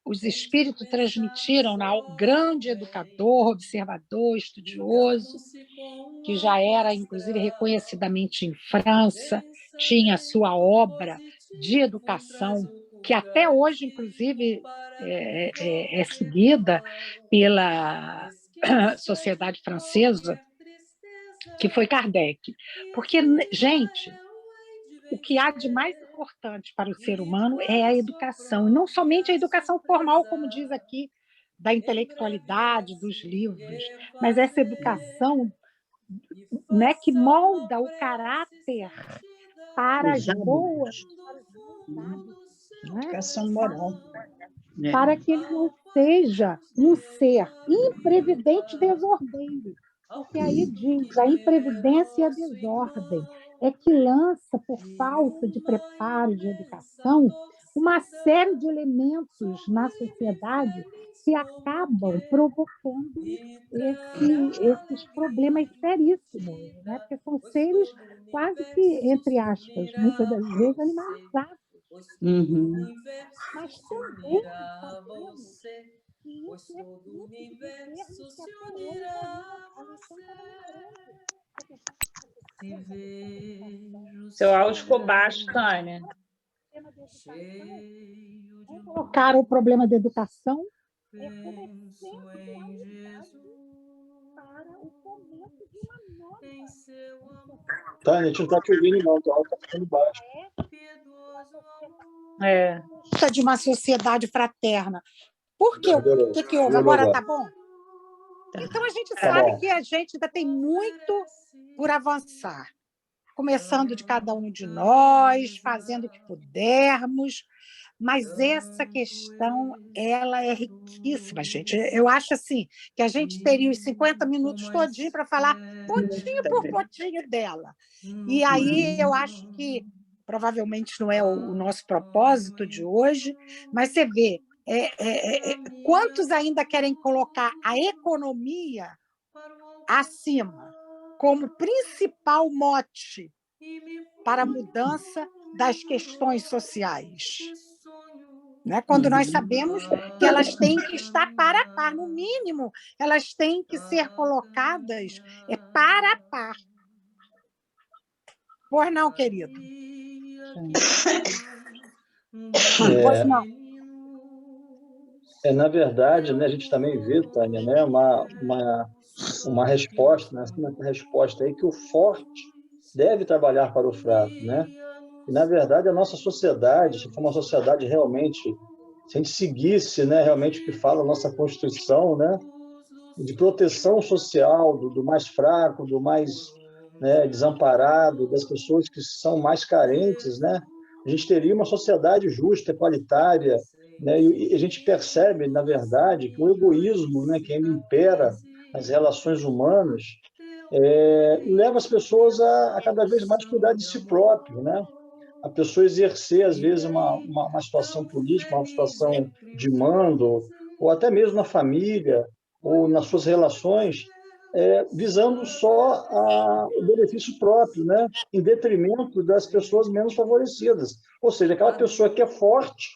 os espíritos transmitiram ao grande educador, observador, estudioso, que já era, inclusive, reconhecidamente em França, tinha sua obra de educação, que até hoje, inclusive, é seguida pela Sociedade Francesa, que foi Kardec. Porque, gente, o que há de mais importante para o ser humano é a educação, e não somente a educação formal, como diz aqui, da intelectualidade, dos livros, mas essa educação, né, que molda o caráter para as boas, né? Educação moral. Para que ele não seja um ser imprevidente desordeiro. Porque aí diz, a imprevidência e a desordem é que lança, por falta de preparo de educação, uma série de elementos na sociedade que acabam provocando esses problemas seríssimos, né? Porque são seres quase que, entre aspas, muitas das vezes animalizados. Mas também sabemos que isso é fruto de governos que até hoje a lição está grande. Seu áudio ficou baixo, Tânia. Colocar o problema da educação para o fomento de uma nova. Tânia, a gente não está te ouvindo, não. Tua áudio está ficando baixo. De uma sociedade fraterna. Por quê? Melhorou. O que houve? Melhorou Agora agora. tá bom? Então, a gente Tá sabe bom. que a gente ainda tem muito por avançar, começando de cada um de nós, fazendo o que pudermos, mas essa questão, ela é riquíssima, gente. Eu acho assim, que a gente teria os 50 minutos todinho para falar pontinho por pontinho dela. E aí eu acho que provavelmente não é o nosso propósito de hoje, mas você vê, quantos ainda querem colocar a economia acima, como principal mote para a mudança das questões sociais, né? Quando nós sabemos que elas têm que estar para a par, no mínimo, elas têm que ser colocadas para a par. Pois não, querido? Pois não. Na verdade, né, a gente também vê, Tânia, né, uma resposta, né, essa resposta aí que o forte deve trabalhar para o fraco, né? E, na verdade, a nossa sociedade, se for uma sociedade realmente, se a gente seguisse, né, realmente o que fala a nossa Constituição, né, de proteção social do mais fraco, do mais, né, desamparado, das pessoas que são mais carentes, né, a gente teria uma sociedade justa, igualitária, né, e a gente percebe, na verdade, que o egoísmo, né, que ainda impera nas relações humanas, leva as pessoas a cada vez mais cuidar de si próprio, né? A pessoa exercer, às vezes, uma situação política, uma situação de mando, ou até mesmo na família, ou nas suas relações, visando só o benefício próprio, né? Em detrimento das pessoas menos favorecidas. Ou seja, aquela pessoa que é forte,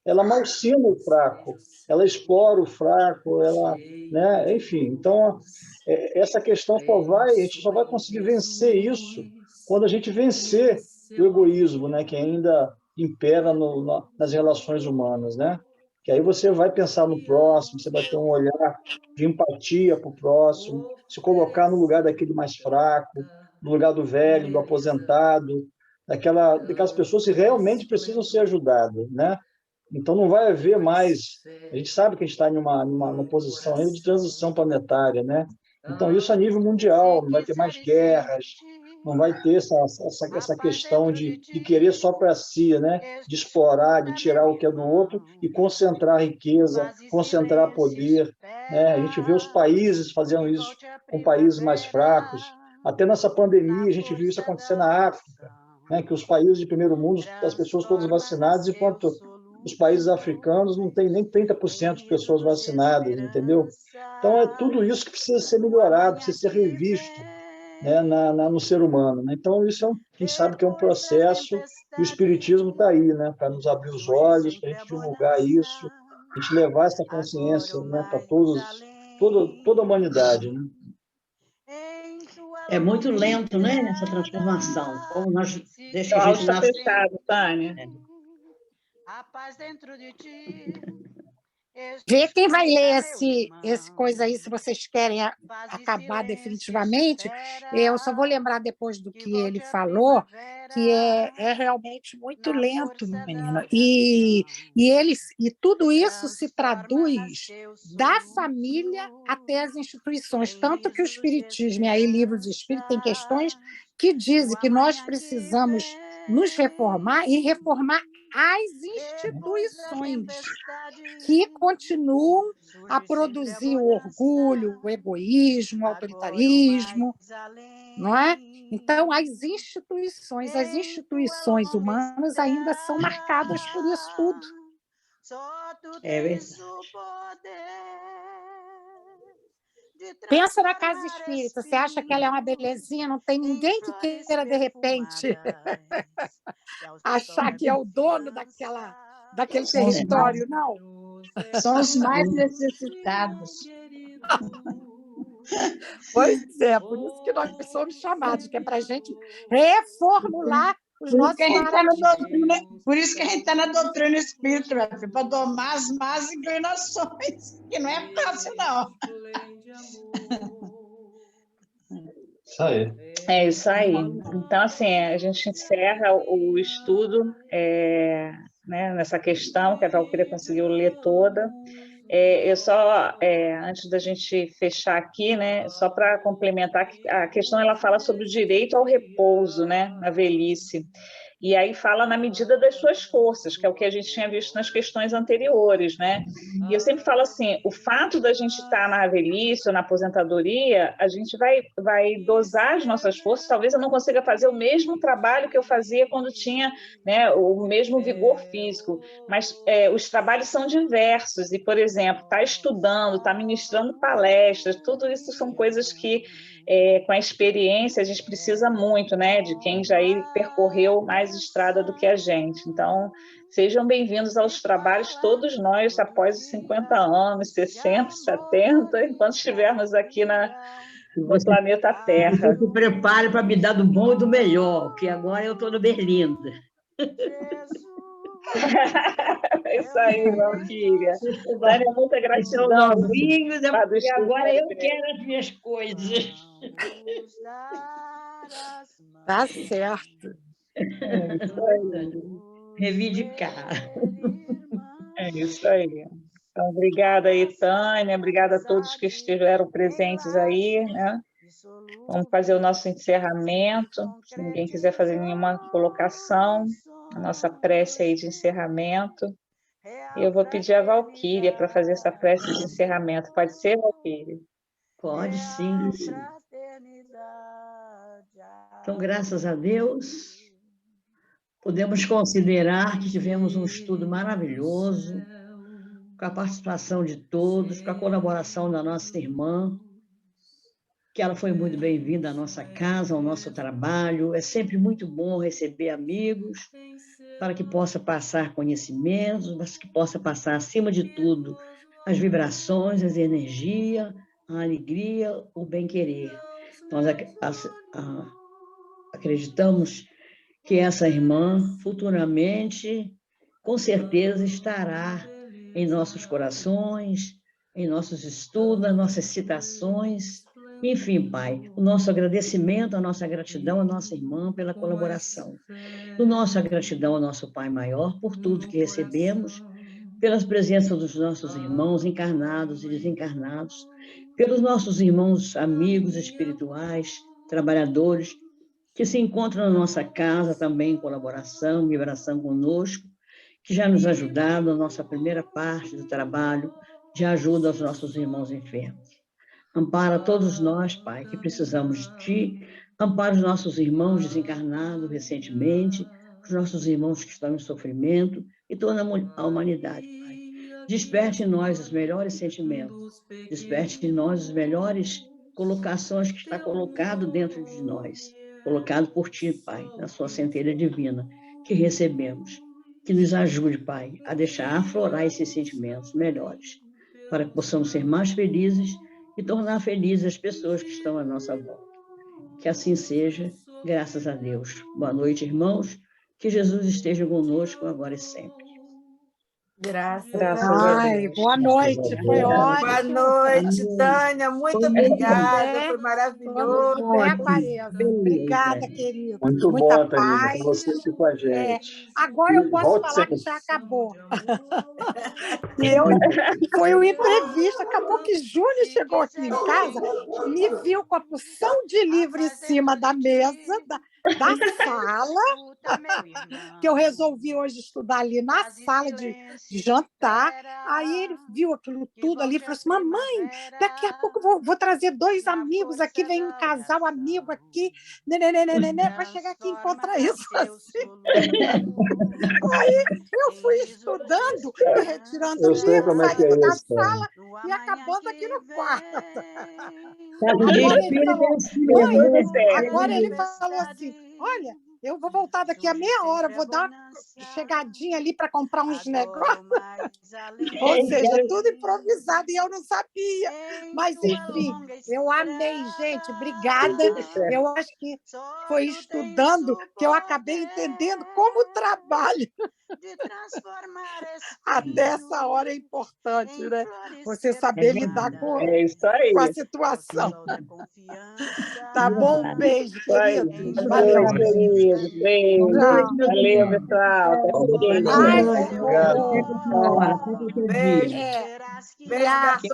ela malsina o fraco, ela explora o fraco, ela, né? Enfim, então, essa questão a gente só vai conseguir vencer isso quando a gente vencer o egoísmo, né, que ainda impera nas relações humanas, né? Que aí você vai pensar no próximo, você vai ter um olhar de empatia para o próximo, se colocar no lugar daquele mais fraco, no lugar do velho, do aposentado, daquelas pessoas que realmente precisam ser ajudadas, né? Então não vai haver mais. A gente sabe que a gente está numa posição ainda de transição planetária, né? Então isso a nível mundial, não vai ter mais guerras, não vai ter essa questão de querer só para si, né? De explorar, de tirar o que é do outro e concentrar riqueza, concentrar poder, né? A gente vê os países fazendo isso com países mais fracos. Até nessa pandemia a gente viu isso acontecer na África, né? Que os países de primeiro mundo, as pessoas todas vacinadas, enquanto os países africanos não tem nem 30% de pessoas vacinadas, entendeu? Então, é tudo isso que precisa ser melhorado, precisa ser revisto, né, no ser humano, né? Então, isso a gente sabe que é um processo e o Espiritismo está aí, né, para nos abrir os olhos, para a gente divulgar isso, a gente levar essa consciência, né, para toda a humanidade, né? É muito lento, né, essa transformação. Como nós, desde que O a áudio gente está nasce. fechado, Tânia. A paz dentro de ti. Vê quem vai ler esse coisa aí, se vocês querem acabar definitivamente. Eu só vou lembrar depois do que ele falou, que é realmente muito lento, menino. E tudo isso se traduz da família até as instituições. Tanto que o Espiritismo, e aí livros de Espírito, tem questões que dizem que nós precisamos nos reformar e reformar as instituições que continuam a produzir o orgulho, o egoísmo, o autoritarismo, não é? Então, as instituições humanas ainda são marcadas por isso tudo. É verdade. Pensa na casa espírita, você acha que ela é uma belezinha, não tem ninguém que queira, de repente, achar que é o dono daquele território, não? São os mais necessitados. Pois é, por isso que nós somos chamados, que é para a gente reformular os nossos paradigmas. Por isso que a gente está na doutrina espírita, para domar as más inclinações, que não é fácil, não. Isso aí. É isso aí. Então, assim, a gente encerra o estudo né, nessa questão, que a Valquíria conseguiu ler toda. Eu só, antes da gente fechar aqui, né, só para complementar, a questão ela fala sobre o direito ao repouso, né, na velhice. E aí fala na medida das suas forças, que é o que a gente tinha visto nas questões anteriores, né? E eu sempre falo assim, o fato da gente estar na velhice ou na aposentadoria, a gente vai dosar as nossas forças, talvez eu não consiga fazer o mesmo trabalho que eu fazia quando tinha, né, o mesmo vigor físico, mas os trabalhos são diversos, e, por exemplo, estar estudando, estar ministrando palestras, tudo isso são coisas que, com a experiência, a gente precisa muito, né, de quem já percorreu mais estrada do que a gente. Então, sejam bem-vindos aos trabalhos, todos nós, após os 50 anos, 60, 70, enquanto estivermos aqui no planeta Terra. Você se prepare para me dar do bom e do melhor, que agora eu estou no Berlinda. É isso aí, Valquíria. Tânia, muita gratidão. Novinhos, porque agora eu quero as minhas coisas. Tá certo. Reivindicar. É isso aí. Então, obrigada aí, Tânia, obrigada a todos que estiveram presentes aí, né? Vamos fazer o nosso encerramento. Se ninguém quiser fazer nenhuma colocação, a nossa prece aí de encerramento. E eu vou pedir a Valquíria para fazer essa prece de encerramento. Pode ser, Valquíria? Pode, sim. Então, graças a Deus, podemos considerar que tivemos um estudo maravilhoso, com a participação de todos, com a colaboração da nossa irmã, que ela foi muito bem-vinda à nossa casa, ao nosso trabalho. É sempre muito bom receber amigos, para que possa passar conhecimentos, mas que possa passar, acima de tudo, as vibrações, as energias, a alegria, o bem-querer. Nós acreditamos que essa irmã, futuramente, com certeza estará em nossos corações, em nossos estudos, nas nossas citações. Enfim, Pai, o nosso agradecimento, a nossa gratidão à nossa irmã pela colaboração. O nossa gratidão ao nosso Pai Maior por tudo que recebemos, pelas presenças dos nossos irmãos encarnados e desencarnados, pelos nossos irmãos amigos espirituais, trabalhadores, que se encontram na nossa casa também em colaboração, vibração conosco, que já nos ajudaram na nossa primeira parte do trabalho de ajuda aos nossos irmãos enfermos. Ampara todos nós, Pai, que precisamos de Ti. Ampara os nossos irmãos desencarnados recentemente, os nossos irmãos que estão em sofrimento e toda a humanidade, Pai. Desperte em nós os melhores sentimentos. Desperte em nós as melhores colocações que está colocado dentro de nós. Colocado por Ti, Pai, na Sua centelha divina, que recebemos. Que nos ajude, Pai, a deixar aflorar esses sentimentos melhores, para que possamos ser mais felizes e tornar felizes as pessoas que estão à nossa volta. Que assim seja, graças a Deus. Boa noite, irmãos. Que Jesus esteja conosco agora e sempre. Graças a Ai, Deus. boa noite, foi ótimo. Boa noite, Tânia. Muito obrigada, foi maravilhoso. Quando quiser, apareça. Obrigada, querido. Muito Muita bom, Tânia, paz. com você aqui com a gente. Agora eu posso Volte falar que sempre. já acabou. Foi um imprevisto. Acabou que Júnior chegou aqui em casa, me viu com a porção de livro em cima da mesa da sala, que eu resolvi hoje estudar ali na sala de jantar. Aí ele viu aquilo tudo ali e falou assim: mamãe, daqui a pouco eu vou trazer 2 amigos aqui, vem um casal amigo aqui, vai chegar aqui e encontrar isso assim. Aí eu fui estudando, retirando o livro, saindo da sala e acabando aqui no quarto. Agora ele falou assim: olha, eu vou voltar daqui a meia hora, vou dar uma chegadinha ali para comprar uns negócios. Ou seja, tudo improvisado e eu não sabia. Mas, enfim, eu amei, gente. Obrigada. Eu acho que foi estudando que eu acabei entendendo como o trabalho até essa hora é importante, né? Você saber lidar com a situação. Tá bom? Um beijo, querido. Valeu. querido. Beijo. Boa noite, meu Valeu, querido. pessoal. Até Boa mais. noite, Ai, gente. boa Obrigado. Até outro Beijo. dia. Beijo,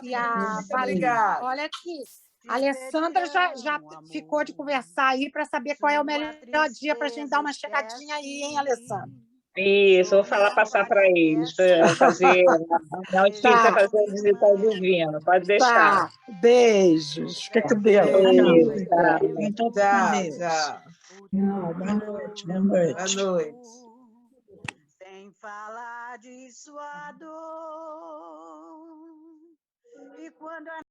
E a Muito obrigada. olha aqui, a Alessandra já ficou de conversar aí para saber qual é o melhor dia para a gente dar uma chegadinha aí, hein, Alessandra? Isso, vou falar, passar para eles, para fazer a reunião espírita, Tá. fazer a visita ao divino. Pode deixar. Tá, beijos. Fica com Deus. Beijo, tchau. Fiquem todos com Tchau, Deus. tchau. Boa noite, boa Boa noite. noite. Sem falar de sua dor. E quando a